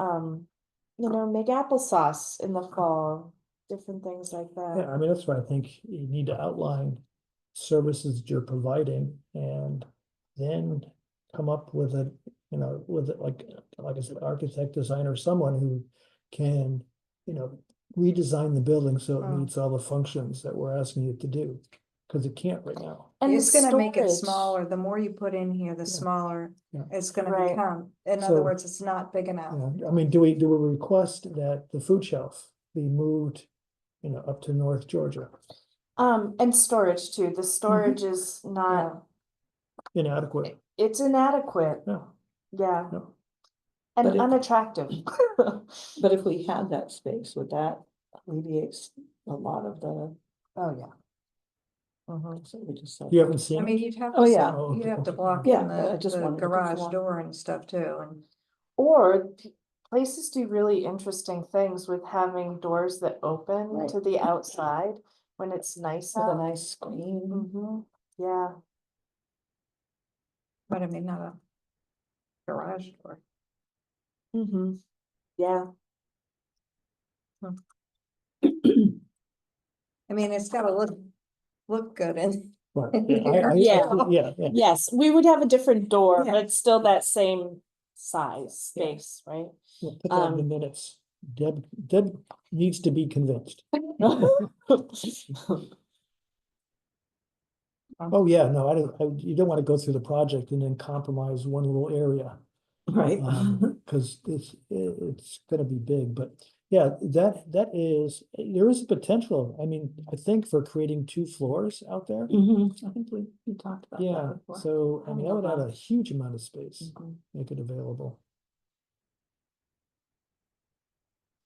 you know, make applesauce in the fall, different things like Yeah, that. I mean, that's why I think you need to outline services that you're providing and then come up with a, you know, with it, like I said, architect, designer, someone who can, you know, redesign the building so it Oh. meets all the functions that we're asking it to do, because it can't right now. And the It's gonna make it storage. smaller. The more you put in here, the Yeah. smaller Yeah. it's gonna Right. become. In So- other words, it's not big enough. Yeah, I mean, do we request that the food shelf be moved, you know, up to North Georgia? And storage too. The storage is not, Inadequate, it's inadequate, no, yeah, no. and But it- unattractive. But if we had that space, would that alleviate a lot of the, Oh, yeah. so we just said. You haven't seen I it? mean, you'd have Oh, to, yeah. Oh, you'd okay, have to okay. block Yeah, in but I the, just the wanted to garage confirm. door and stuff too, and. Or places do really interesting things with having doors that open Right. to the outside when it's nice With a out. nice screen. Yeah, But I mean, not a garage door. yeah, I mean, it's gotta look good and. Right, yeah, I Yeah. think- yeah, yeah. yes, we would have a different door, Yeah. but it's still that same size space, right? We'll put that in the minutes. Deb needs to be convinced. Oh, yeah, no, you don't want to go through the project and then compromise one little area. Right. Cause it's gonna be big, but yeah, that is, there is a potential. I mean, I think for creating 2 floors out there. I think we talked about Yeah, that before. so I mean, that would add a Mhm. huge amount of space, Mhm. make it available.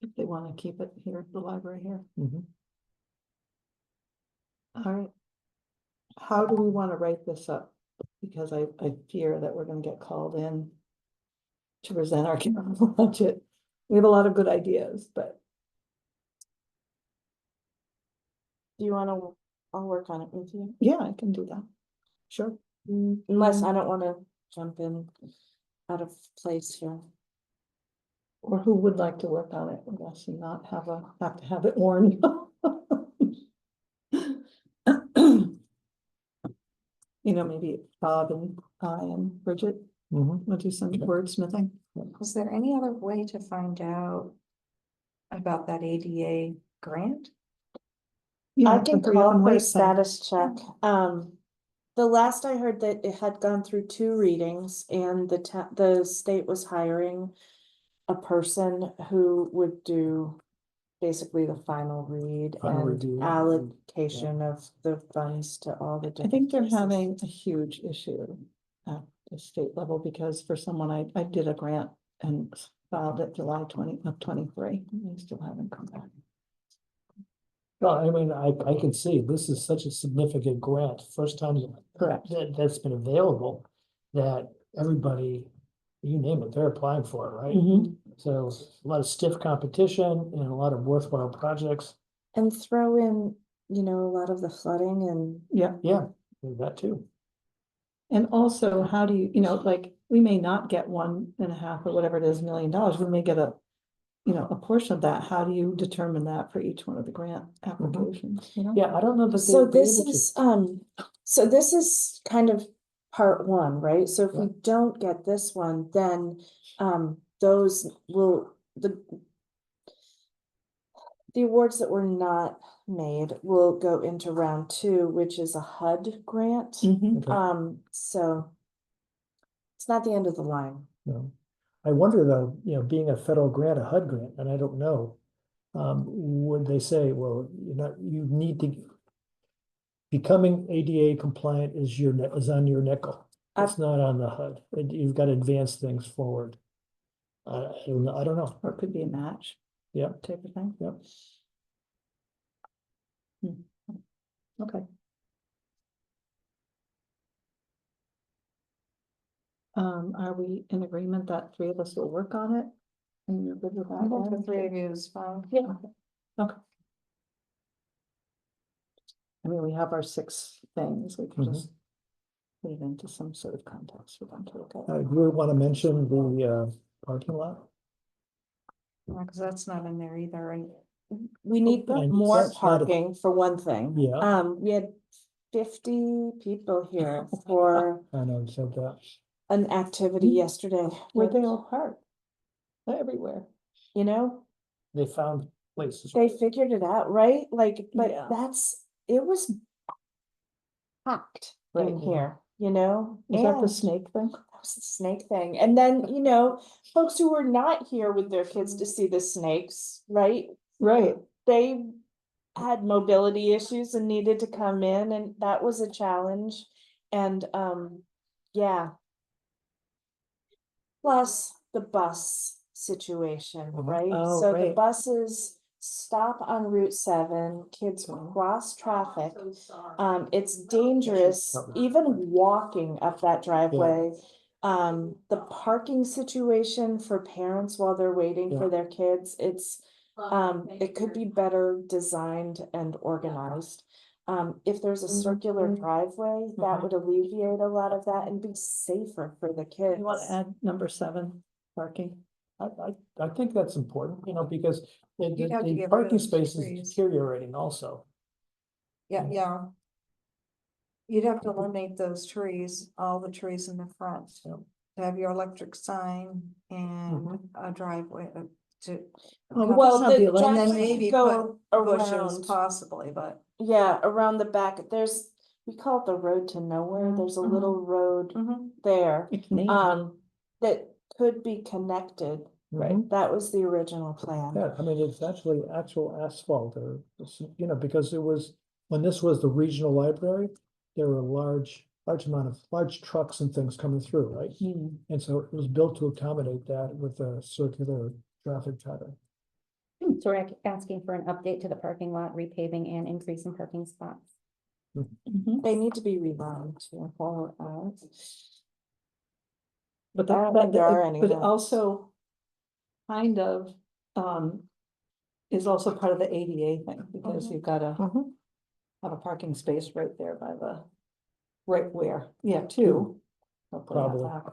If they want to keep it here at the library here. Mhm. All right. How do we want to write this up? Because I fear that we're gonna get called in to present our capital budget. We have a lot of good ideas, but Do you wanna, I'll work on it with you, yeah, I can do that. Sure. unless I don't wanna jump in out of place here. Or who would like to work on it, unless you not have to have it worn. You know, maybe Bob and I and Bridget Mhm. will do some wordsmithing. Was there any other way to find out about that ADA grant? Yeah, I it's can a free open call for a website. status check. The last I heard that it had gone through 2 readings and the state was hiring a person who would do basically the final read Final and review. allocation of the funds to all the I different. think they're places. having a huge issue at the state level, because for someone, I did a grant and filed it July 2023, and they still haven't come back. Well, I mean, I can see this is such a significant grant, first time Correct. that's been available, that everybody, you name it, they're applying for it, right? Mhm. So a lot of stiff competition and a lot of worthwhile projects. And throw in, you know, a lot of the flooding and Yeah, Yeah, that too. and also, how do you know, like, we may not get 1.5 or whatever it is, $1 million, we may get a portion of that. How do you determine that for each one of the grant applications, you know? Yeah, I don't know that so they'll be this able to. is, so this is kind of part 1, right? So if we don't get this one, then, those will, the awards that were not made will go into round 2, which is a HUD grant. Mhm. Okay. So it's not the end of the line. No. I wonder though, being a federal grant, a HUD grant, and I don't know, would they say, well, you need to, becoming ADA compliant is is on your nickel. It's not on the HUD. You've got to advance things forward. I don't know. Or it could be a match. Yeah. Type of thing. Yep. Okay. Are we in agreement that three of us will work on it? And you're good with that? I think the Ed? three of you is fine. Yeah. Okay. I mean, we have our 6 things, we can Mhm. just put it into some sort of context for them to look at. Do we want to mention the parking lot? Because that's not in there either, and We need And more that's not a- parking for one thing. Yeah. We had 50 people here for I know, so that, an activity Hmm. yesterday. Where they all park? They're everywhere. You know, they found places. they figured it out, right? Like, but Yeah. it was packed in Right. here, you know? Is that the And snake thing? that was the snake thing. And then, you know, folks who were not here with their kids to see the snakes, right? Right. They had mobility issues and needed to come in, and that was a challenge. And yeah. Plus the bus situation, Mhm. right? Oh, So the right. buses stop on Route 7, kids cross traffic. It's dangerous, even walking up that driveway. The parking situation for parents while they're waiting for their kids, it could be better designed and organized. If there's a circular driveway, that would alleviate a lot of that and be safer for the kids. You want to add number 7, parking? I think that's important, you know, because You'd have to the get rid of parking those space is trees. deteriorating also. yeah. You'd have to eliminate those trees, all the trees in the front. Yep. To have your electric sign and a driveway to. Well, have the the elec- And then driveway maybe could go put bushes around, possibly, but. yeah, around the back. We call it the road to nowhere. There's a little road there, It's named. that could be connected. Right. That was the original plan. Yeah, I mean, it's actually actual asphalt or, you know, because it was, when this was the regional library, there were large trucks and things coming through, right? Hmm. And so it was built to accommodate that with a circular traffic pattern. So we're asking for an update to the parking lot, repaving and increase in parking spots. Mhm. They need to be relined to follow out. But I don't think there are any but it left. also kind of, is also part of the ADA thing, because you've got to have a parking space right there by right where, 2. Hopefully not Probably. that.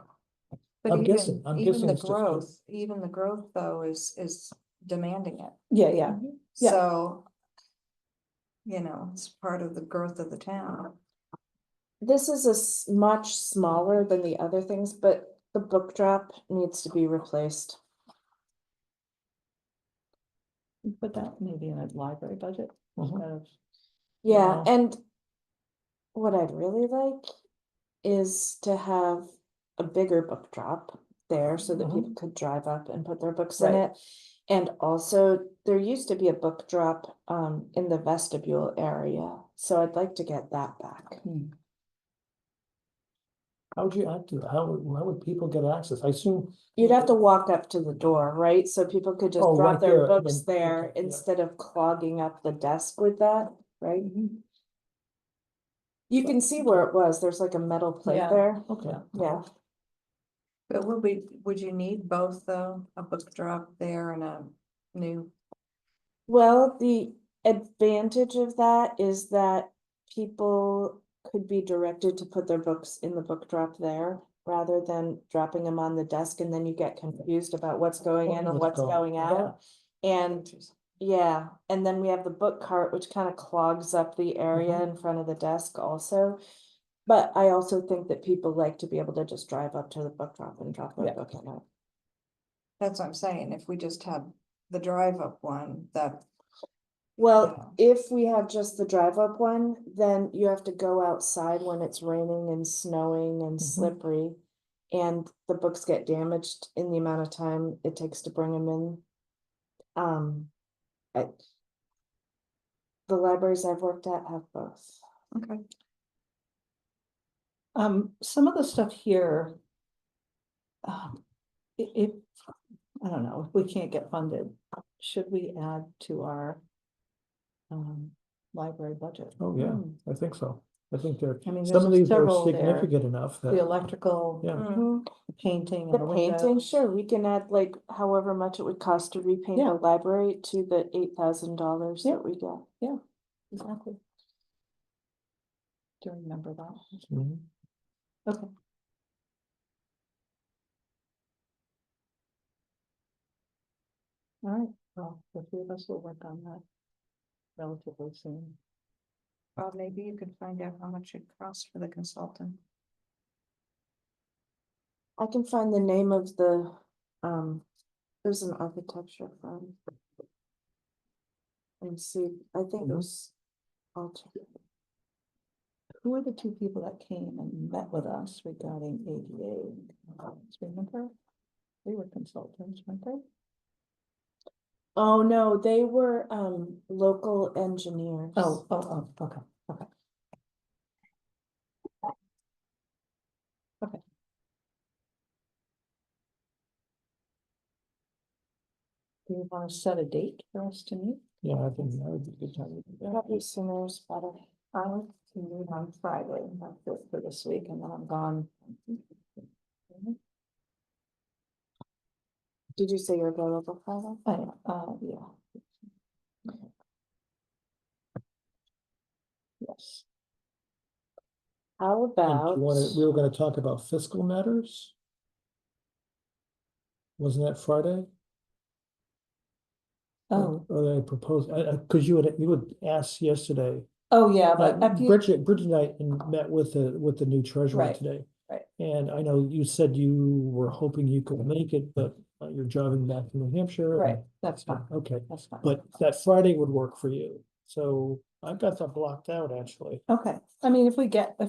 But I'm even, guessing even the it's just two. growth, though is demanding it. Yeah, yeah. Yeah. So. You know, it's part of the growth of the town. This is much smaller than the other things, but the book drop needs to be replaced. Put that maybe in a library budget Mhm. instead of. Yeah, Yeah. and what I'd really like is to have a bigger book drop there so that people could drive up and put their books in Right. it. And also, there used to be a book drop in the vestibule area, so I'd like to get that back. How would you add to that? How would people get access? I assume. You'd have to walk up to the door, right? So people could just Oh, drop right their there, books then- there okay, yeah. instead of clogging up the desk with that, right? You can see where it was. There's like a metal plate Yeah. there. Okay. Yeah. But would you need both though, a book drop there and a new? Well, the advantage of that is that people could be directed to put their books in the book drop there rather than dropping them on the desk and then you get confused about what's going in and what's going out. And yeah, and then we have the book cart, which kind of clogs up the area in front of the desk also. But I also think that people like to be able to just drive up to the book drop and drop their Yeah. book in it. That's what I'm saying, if we just had the drive up one, that. Well, if we have just the drive up one, then you have to go outside when it's raining and snowing and slippery. And the books get damaged in the amount of time it takes to bring them in. The libraries I've worked at have both. Okay. Some of the stuff here. If, I don't know, if we can't get funded, should we add to our library budget? Oh, yeah, I think so. I think they're, I mean, some of there's these are several there. significant enough The that, electrical, yeah. Mhm. the painting The and the painting, windows. sure, we can add like however much it would cost to repaint Yeah. the library to the $8,000 Yeah. that we get. Exactly. Do you remember that? Mhm. Okay. All right, well, the three of us will work on that relatively soon. Maybe you could find out how much it costs for the consultant. I can find the name of the, there's an architecture firm. And see, I think it Mhm. was. Alter- Who are the two people that came and met with us regarding ADA? Remember? They were consultants, weren't they? Oh, no, they were, local engineers. Okay, okay. Okay. Do you want to set a date for us to meet? Yeah, I think that would be a good time to do that. Probably sooner is better. I would meet on Friday, that's it for this week, and then I'm gone. Did you say you're available Friday? Yeah. Yes. How And do about? you wanna, we were gonna talk about fiscal matters? Wasn't that Friday? Oh, Or I proposed, cause you had asked yesterday. oh, yeah, but Bridget and I met with the new treasurer Right, today. right. And I know you said you were hoping you could make it, but you're driving back to New Hampshire. right, that's fine, Okay, that's fine. but that Friday would work for you. So I've got that blocked out, actually. Okay, I mean, if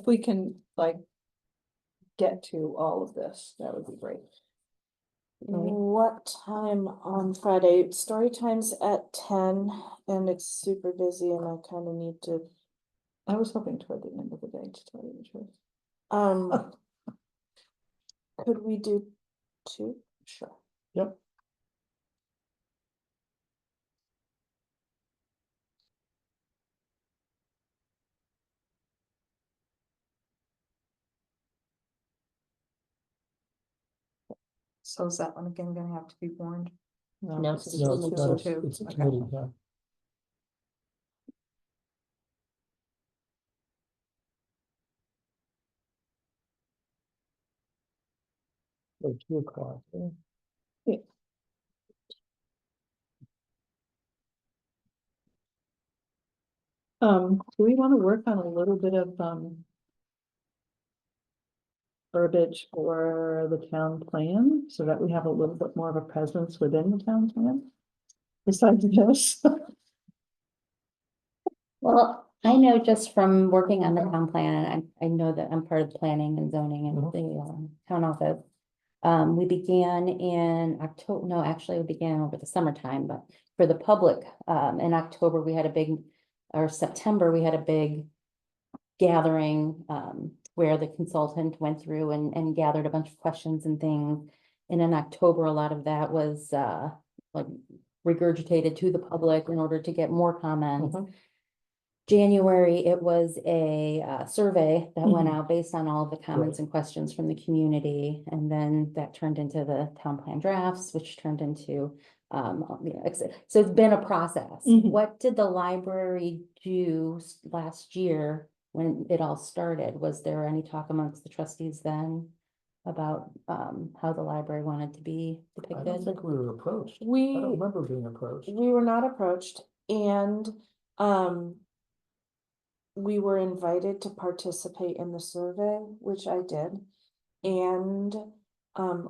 we can like get to all of this, that would be great. What time on Friday? Story time's at 10 and it's super busy and I kind of need to, I was hoping toward the end of the day, to tell you the truth. um. Could we do 2? Sure. Yep. So is that one again gonna have to be warned? No, this is it's No, just it's two. not, two. it's a Okay. committee, yeah. Or 2 o'clock, yeah. Do we want to work on a little bit of, verbiage for the town plan, so that we have a little bit more of a presence within the town plan? Besides this. Well, I know just from working on the town plan, and I know that I'm part of the planning and zoning and Mhm. the town office. We began in October, no, actually we began over the summertime, but for the public, in October, we had a big, or September, we had a big gathering, where the consultant went through and gathered a bunch of questions and things. And in October, a lot of that was, like regurgitated to the public in order to get more comments. Mhm. January, it was a survey that went Mhm. out based on all of the comments and questions from the community. And then that turned into the town plan drafts, which turned into, so it's been a process. Mhm. What did the library do last year when it all started? Was there any talk amongst the trustees then about how the library wanted to be I don't depicted? think we were approached. I We, don't remember being approached. we were not approached and, we were invited to participate in the survey, which I did. And,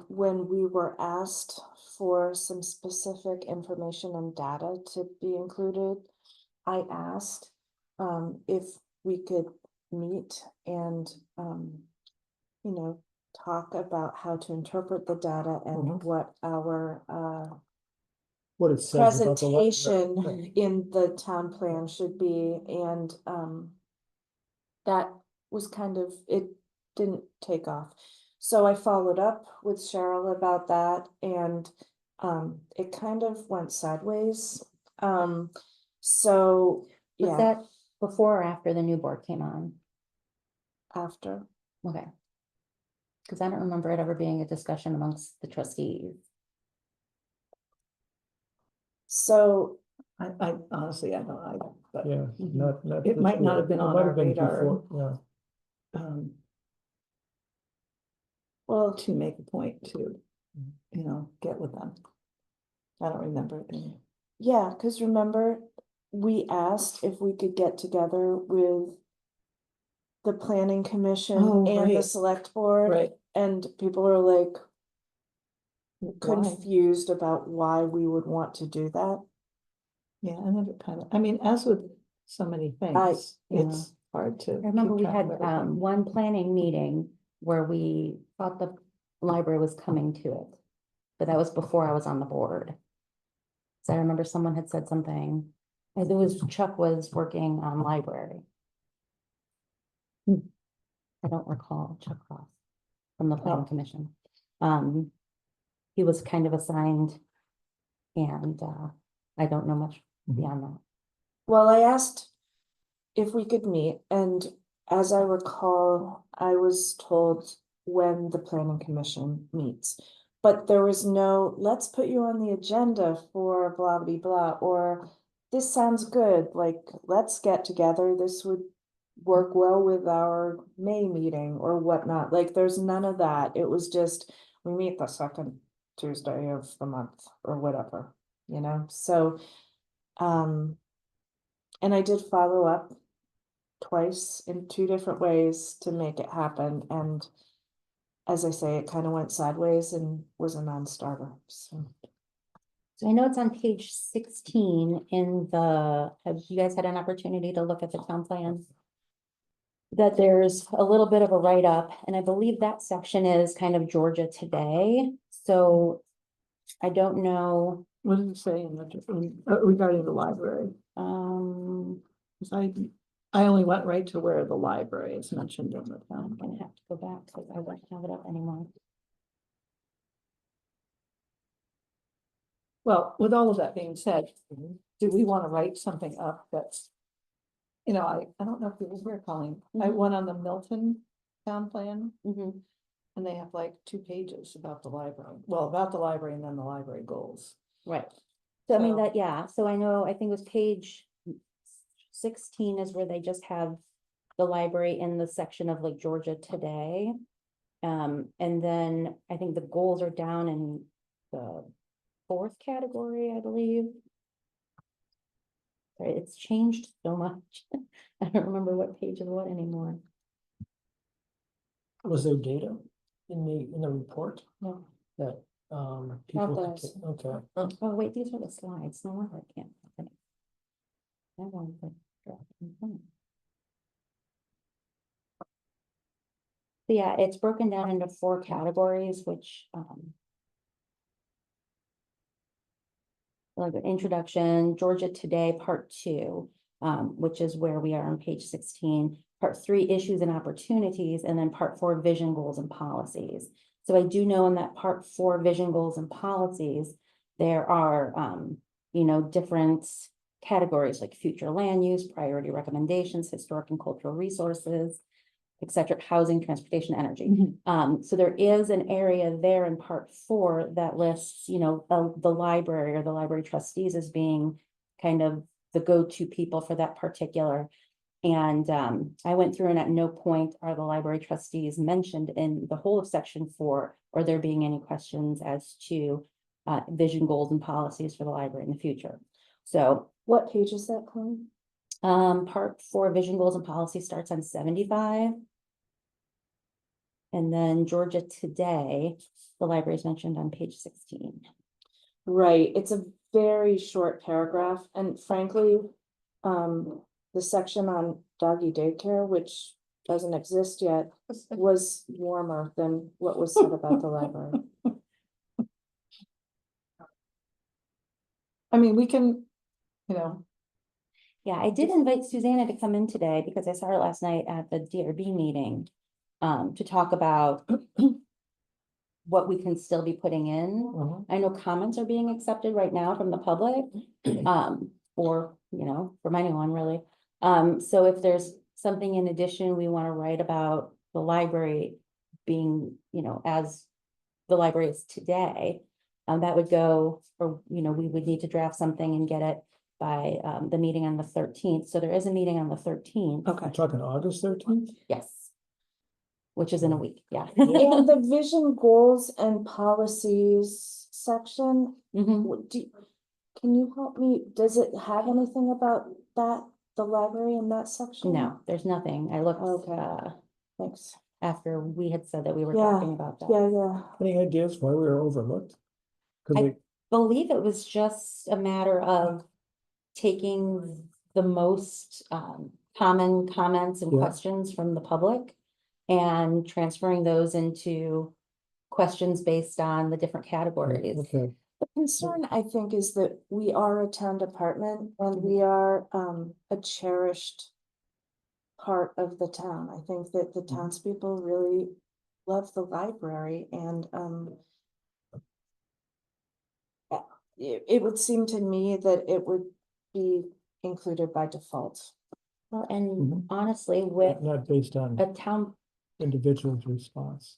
when we were asked for some specific information and data to be included, I asked, if we could meet and, talk about how to interpret the data and Mhm. what our, What it says about the presentation Right. in the town plan should be, and, that was kind of, it didn't take off. So I followed up with Cheryl about that and, it kind of went sideways. So, Was yeah, that before or after the new board came on? after. Okay. Cause I don't remember it ever being a discussion amongst the trustees. So I honestly, I don't either, but, Yeah, not. It might this not year. have been It on might our have been radar. before, Yeah. well, to make a point to, get with them. I don't remember it being. yeah, because remember, we asked if we could get together with the planning commission Oh, and the right. select board, Right. and people are like Why? confused about why we would want to do that. Yeah, and then it kind of, I mean, as with so many things, yeah. it's hard to. I remember keep we track had of everything. one planning meeting where we thought the library was coming to it. But that was before I was on the board. So I remember someone had said something, I think it was Chuck was working on library. I don't recall Chuck Cross from the planning commission. He was kind of assigned and I don't know much beyond that. Well, I asked if we could meet, and as I recall, I was told when the planning commission meets. But there was no, let's put you on the agenda for blah, blah, blah, or this sounds good, like, let's get together, this would work well with our May meeting or whatnot, like, there's none of that, it was just, we meet the second Tuesday of the month or whatever, so, and I did follow up twice in two different ways to make it happen, and as I say, it kind of went sideways and was a non-starter, so. So I know it's on page 16 in have you guys had an opportunity to look at the town plan? That there's a little bit of a write-up, and I believe that section is kind of Georgia Today. So I don't know, What does it say in regarding the library? 'Cause I only went right to where the library is mentioned in the town. I'm gonna have to go back because I don't have it up anymore. Well, with all of that being said, do we want to write something up that's, I don't know if you were calling, I Mhm. went on the Milton town plan, Mhm. and they have like 2 pages about the library, well, about the library and then the library goals. Right. So I mean So- that, yeah, so I know, I think it was page 16 is where they just have the library in the section of like Georgia Today. And then I think the goals are down in the 4th category, I believe. Sorry, it's changed so much. I don't remember what page is what anymore. Was there data in the report No. that, people could those. take? Okay. Oh, wait, these are the slides. No wonder I can't. open it. I want the draft in front. So yeah, it's broken down into 4 categories, which, like an introduction, Georgia Today, part 2, which is where we are on page 16, part 3, issues and opportunities, and then part 4, vision, goals, and policies. So I do know in that part 4, vision, goals, and policies, there are, different categories like future land use, priority recommendations, historic and cultural resources, et cetera, housing, transportation, energy. So there is an area there in part 4 that lists, the library or the library trustees as being kind of the go-to people for that particular. And I went through and at no point are the library trustees mentioned in the whole of section 4, or there being any questions as to vision, goals, and policies for the library in the future. So What page is that, Colleen? part 4, vision, goals, and policy starts on 75. And then Georgia Today, the library is mentioned on page 16. Right, it's a very short paragraph, and frankly, the section on doggy daycare, which doesn't exist yet, was warmer than what was said about the library. I mean, we can, Yeah, I did invite Susanna to come in today because I saw her last night at the DRB meeting to talk about what we can still be putting in. I know comments are being accepted right now from the public, or, from anyone really. So if there's something in addition we want to write about the library being, as the library is today, that would go, or, we would need to draft something and get it by, the meeting on the 13th. So there is a meeting on the 13th. Okay. We're talking August 13th? Yes. Which is in a week, yeah. And the vision, goals and policies section, Mhm. can you help me? Does it have anything about that, the library in that section? No, there's nothing. I looked, Okay. Thanks. after we had said that we were Yeah, talking about that. Yeah. Any ideas why we were overlooked? Cause I- we, Believe it was just a matter of taking the most common comments and Yeah. questions from the public and transferring those into questions based on the different categories. okay, The concern, I think, is that we are a town department and we are a cherished part of the town. I think that the townspeople really love the library and it would seem to me that it would be included by default. Well, and Mhm. honestly, with not based on a town, individual's response.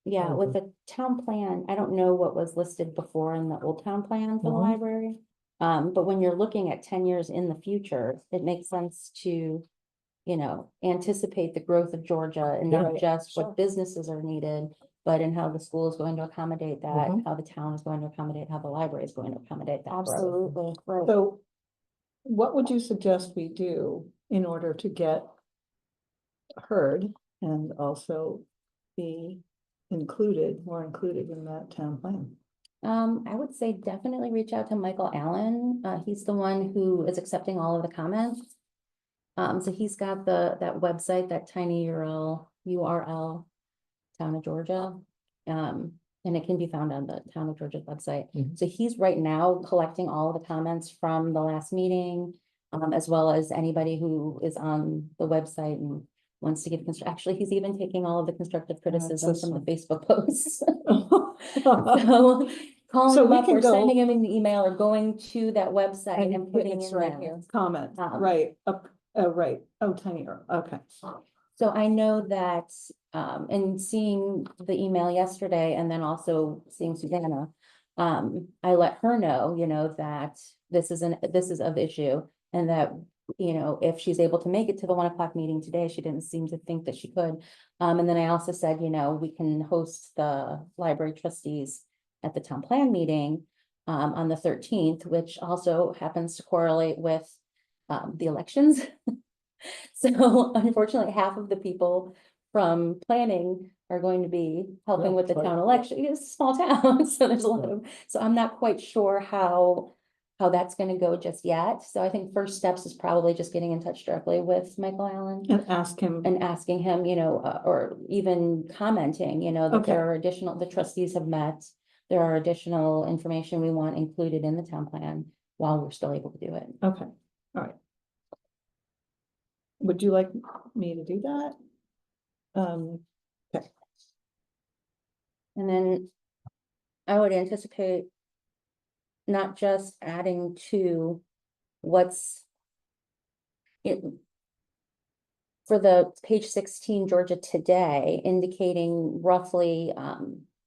yeah, with Okay. the town plan, I don't know what was listed before in the old town plan for the Mhm. library. But when you're looking at 10 years in the future, it makes sense to, anticipate the growth of Georgia and Yeah. not just Sure. what businesses are needed, but in how the school is going to accommodate that, Mhm. how the town is going to accommodate, how the library is going to accommodate that growth. Absolutely, right. So what would you suggest we do in order to get heard and also be more included in that town plan? I would say definitely reach out to Michael Allen. He's the one who is accepting all of the comments. So he's got that website, that tiny URL, Town of Georgia. And it can be found on the Town of Georgia website. Mhm. So he's right now collecting all of the comments from the last meeting, as well as anybody who is on the website and wants to give actually, he's even taking all of the constructive criticism this from the one. Facebook posts. So So calling him we up can or go- sending him an email or going to that website and putting it's in right there. here, comment, Um, right, oh, tiny, okay. So I know that, in seeing the email yesterday and then also seeing Susanna, I let her know, that this is of issue and that, if she's able to make it to the 1 o'clock meeting today, she didn't seem to think that she could. And then I also said, we can host the library trustees at the town plan meeting, on the 13th, which also happens to correlate with, the elections. So unfortunately, half of the people from planning are going to be helping Yeah, with the right. town election. It's a small town, so there's a lot of, so I'm not quite sure how that's gonna go just yet. So I think first steps is probably just getting in touch directly with Michael Allen And ask him, and asking him, or even commenting, that Okay. there are the trustees have met. There are additional information we want included in the town plan while we're still able to do it. okay, all right. Would you like me to do that? And then I would anticipate not just adding to what's it for the page 16, Georgia Today, indicating roughly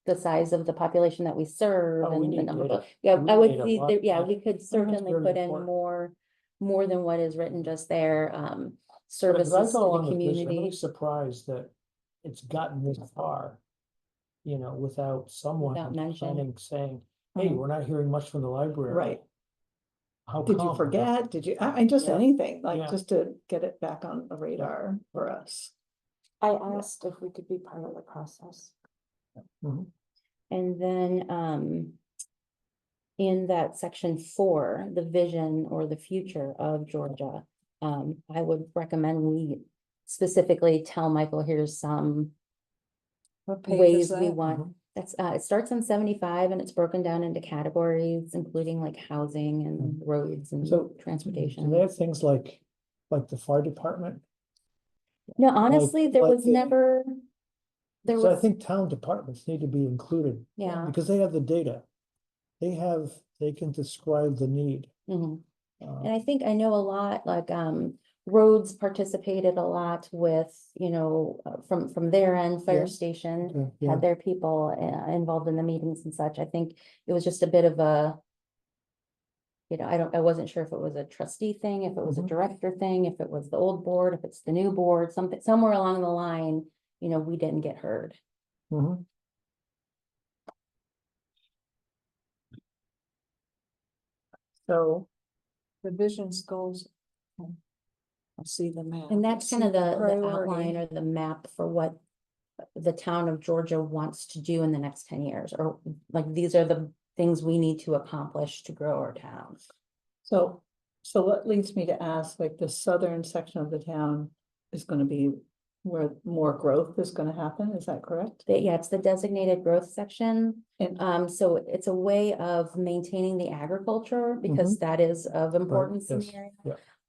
the size of the population that we serve Oh, we and the need number data. of, yeah, We I would need a see, lot there- yeah, more. we could certainly very put in important. more than what is written just there, But as services I to go the along with this, I'm really community. surprised that it's gotten this far. Without someone Without mention. planning saying, hey, Mhm. we're not hearing much from the library. Right, How did you come? forget, did you, I just Yeah. anything, Yeah. like, just to get it back on the radar for us. I asked if we could be part of the process. Mhm. And then in that section 4, the vision or the future of Georgia, I would recommend we specifically tell Michael, here's some What page is ways we that? want. That's it starts on 75 and it's broken down into categories, including like housing and roads and So, Do transportation. they have things like the fire department? No, honestly, there like was the- never, there So I was, think town departments need to be included. Yeah. Because they have the data. They can describe the need. mhm. Uh, And I think I know a lot, like, roads participated a lot with, from their end, fire Yeah. station Okay, yeah. had their people involved in the meetings and such. I think it was just a bit of a, I wasn't sure if it was a trustee thing, if it was a Mhm. director thing, if it was the old board, if it's the new board, somewhere along the line, we didn't get heard. Mhm. So, The visions, goals. I see the map. And that's kind See of the priority. outline or the map for what the town of Georgia wants to do in the next 10 years, or like, these are the things we need to accomplish to grow our town. so what leads me to ask, like, the southern section of the town is gonna be where more growth is gonna happen, is that correct? Yeah, it's the designated growth section. And, So it's a way of maintaining the agriculture because that is of importance in yes, the area.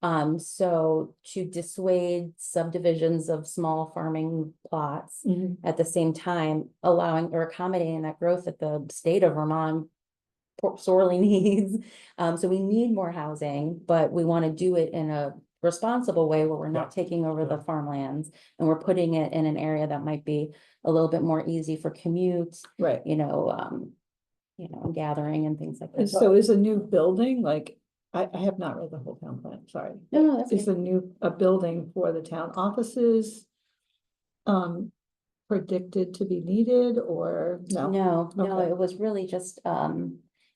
yeah. So to dissuade subdivisions of small farming plots, Mhm. at the same time allowing or accommodating that growth that the state of Vermont sorely needs. So we need more housing, but we want to do it in a responsible way where we're not taking over the yeah. farmlands and we're putting it in an area that might be a little bit more easy for commutes, right, gathering and things like that. so is a new building, like, I have not read the whole town plan, sorry. No, that's Is okay. a building for the town offices predicted to be needed, or no? No, Okay. it was really just,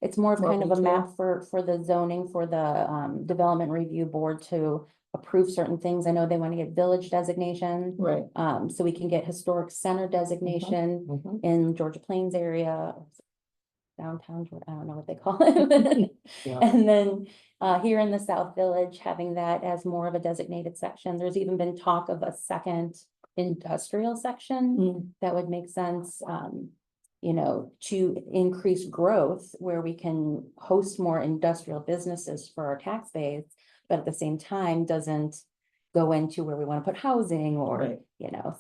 it's more of More kind of a detail. map for the zoning, for the, development review board to approve certain things. I know they want to get village designation. Right. So we can get historic center designation Mhm. in Georgia Plains area. Downtown, I don't know what they call it. Yeah. And then, here in the South Village, having that as more of a designated section. There's even been talk of a second industrial section Mm. that would make sense, to increase growth where we can host more industrial businesses for our tax base, but at the same time doesn't go into where we want to put housing or, Right.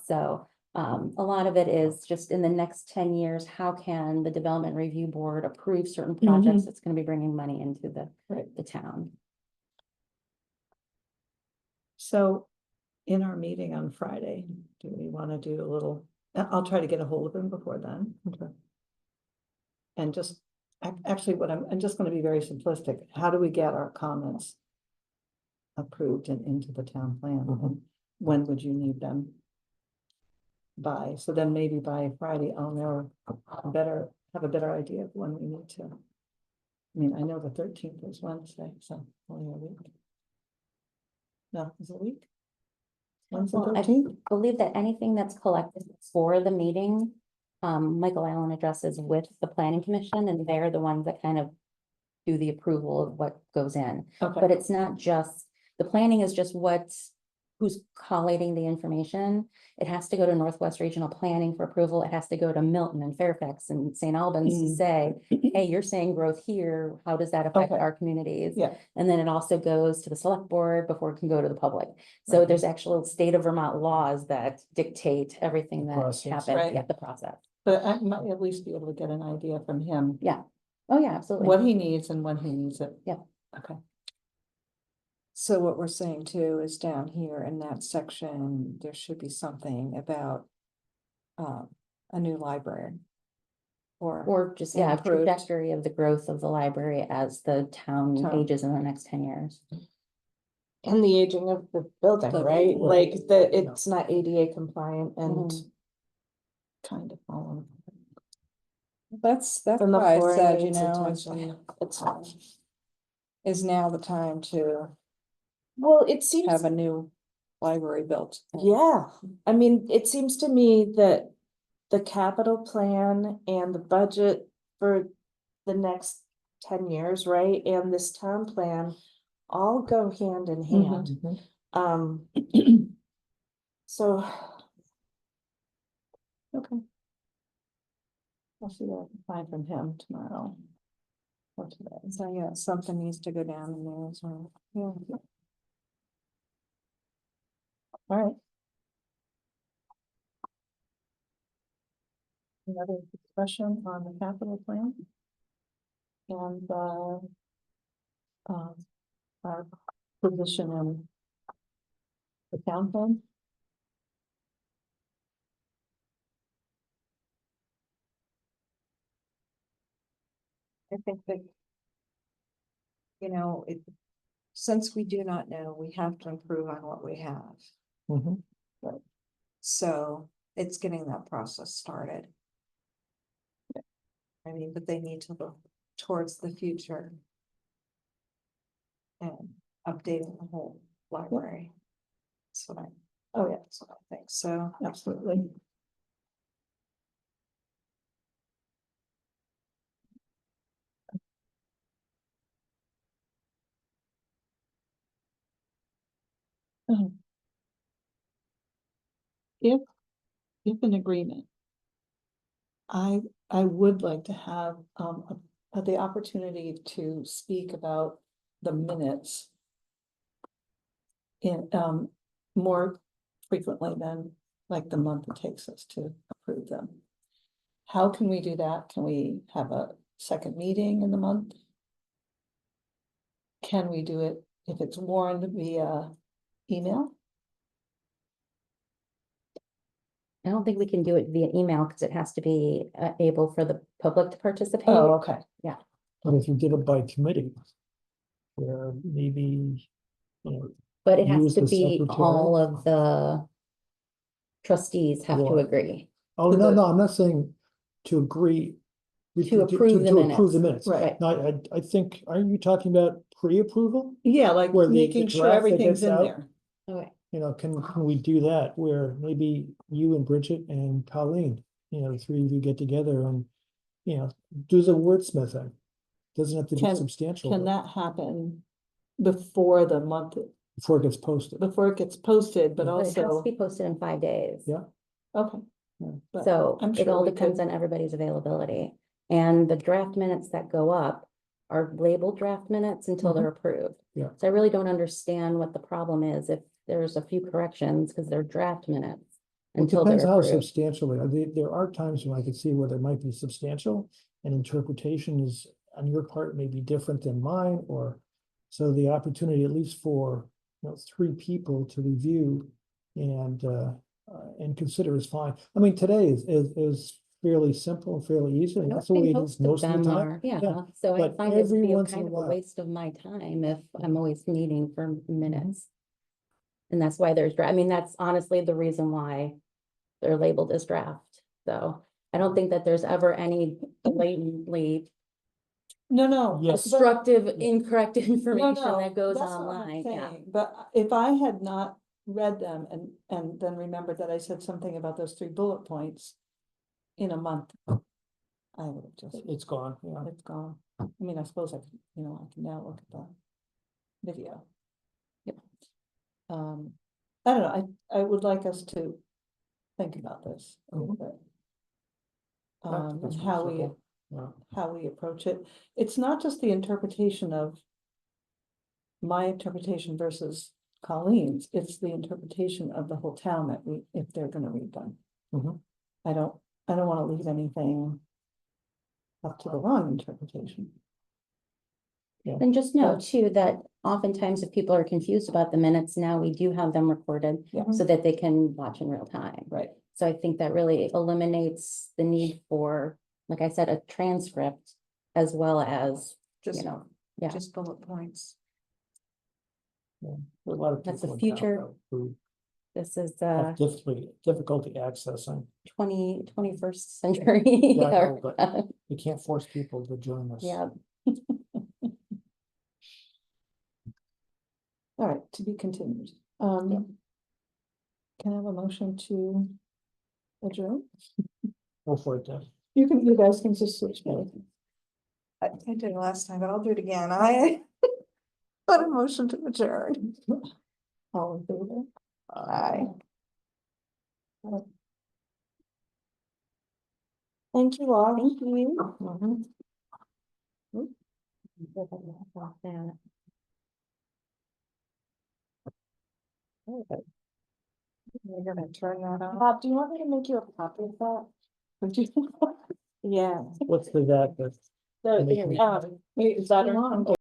so a lot of it is just in the next 10 years, how can the Development Review Board approve certain projects that's going to be bringing money into Right. the town? So in our meeting on Friday, do we want to do a little, I'll try to get a hold of him before then. Okay. And just, actually, I'm just gonna be very simplistic. How do we get our comments approved and into the town plan? And when would you need them by? So then maybe by Friday, I'll know have a better idea of when we need to. I mean, I know the 13th is Wednesday, so only a week. No, is it a week? Wednesday, Well, I 13th? believe that anything that's collected for the meeting, Michael Allen addresses with the planning commission, and they're the ones that kind of do the approval of what goes in. Okay. But it's not just, the planning is just who's collating the information. It has to go to Northwest Regional Planning for approval. It has to go to Milton and Fairfax and St. Albans to say, hey, you're saying growth here. How does that affect Okay. our communities? Yeah. And then it also goes to the select board before it can go to the public. So Right. there's actual state of Vermont laws that dictate everything The that process. happens. Right. Yeah, the process. But I might at least be able to get an idea from him. Yeah. Oh, yeah, absolutely. What he needs and when he needs it. Yeah. Okay. So what we're saying too is down here in that section, there should be something about a new library. Or just, a improved. trajectory of the growth of the library as the town Town. ages in the next 10 years. And the aging of the building, The- right? right. Like it's not ADA compliant and Mhm. Kind of following. that's And the why I flooring said, needs it's attention. is now the time to Well, it seems, have a new library built. yeah, I mean, it seems to me that the capital plan and the budget for the next 10 years, right, and this town plan all go hand in hand. Mhm. Um, so, Okay. I'll see what I can find from him tomorrow. Or today. So yeah, something needs to go down in there as well. Yeah. All right. Another discussion on the capital plan. And our position the town fund? I think that. Since we do not know, we have to improve on what we have. Mhm. So it's getting that process started. I mean, but they need to look towards the future. And updating the whole library. Oh, yeah, That's what I think, so. absolutely. If, if an agreement. I would like to have, the opportunity to speak about the minutes. In, more frequently than like the month it takes us to approve them. How can we do that? Can we have a second meeting in the month? Can we do it if it's warned via email? I don't think we can do it via email because it has to be able for the public to participate. Oh, okay. But if you did it by committee, where maybe, But it has use to the be secretary. all of the trustees have to What? agree Oh, To no, the- no, I'm not saying to agree. to approve the To approve the minutes. minutes. Right. No, I think, are you talking about pre-approval? Yeah, like Where the making sure draft that everything's gets in out? there. Okay. Can we do that where maybe you and Bridget and Colleen, the three of you get together and, do the wordsmithing? Doesn't have to be Can substantial. Can that happen before the month, Before it gets posted. before it gets posted, but Yeah. But it has to also, be posted in 5 days. Yeah. okay. Yeah. But So I'm it sure all we depends could- on everybody's availability. And the draft minutes that go up are labeled draft minutes until they're approved. Yeah. So I really don't understand what the problem is if there's a few corrections because they're draft minutes It until depends they're how approved. substantial they are. There are times when I could see where there might be substantial and interpretation is on your part may be different than mine, or so the opportunity, at least for, three people to review and consider is fine. I mean, today is fairly simple, fairly easy, and I that's the way think it most is of most of the them time. are, yeah, Yeah, so I but find it to every be once in kind a of a while- waste of my time if I'm always needing for minutes. And that's why there's, I mean, that's honestly the reason why they're labeled as draft, so I don't think that there's ever any blatantly No. Yes. but- destructive, incorrect No, information no, that goes that's not what I'm online, yeah. saying, but if I had not read them and then remembered that I said something about those 3 bullet points in a month, I would have just, It's gone, yeah. it's gone. I mean, I suppose I could, I can now look at the video. Yep. I don't know, I would like us to think about this a little bit. And That's how we, reasonable. Yeah. how we approach it. It's not just the interpretation of my interpretation versus Colleen's, it's the interpretation of the whole town that if they're gonna read them. Mhm. I don't wanna leave anything up to the wrong interpretation. And just know But- too, that oftentimes if people are confused about the minutes, now we do have them recorded Yeah. so that they can watch in real time. Right. So I think that really eliminates the need for, like I said, a transcript as well as, Just, yeah. just bullet points. There are a lot of That's the people in town, future. though, who This is have difficulty accessing. 21st century. Yeah, I know, or- but- You can't force people to join us. Yeah, All right, to be continued. Yeah. Can I have a motion to adjourn? Go for it, Deb. You guys can just switch me. I did it last time, but I'll do it again. I put a motion to adjourn. All in favor? Aye. Thank you all. thank you. Mhm. We're gonna turn that on. Bob, do you want me to make you a copy of that? Would you? Yeah. What's the that? Wait, is that on?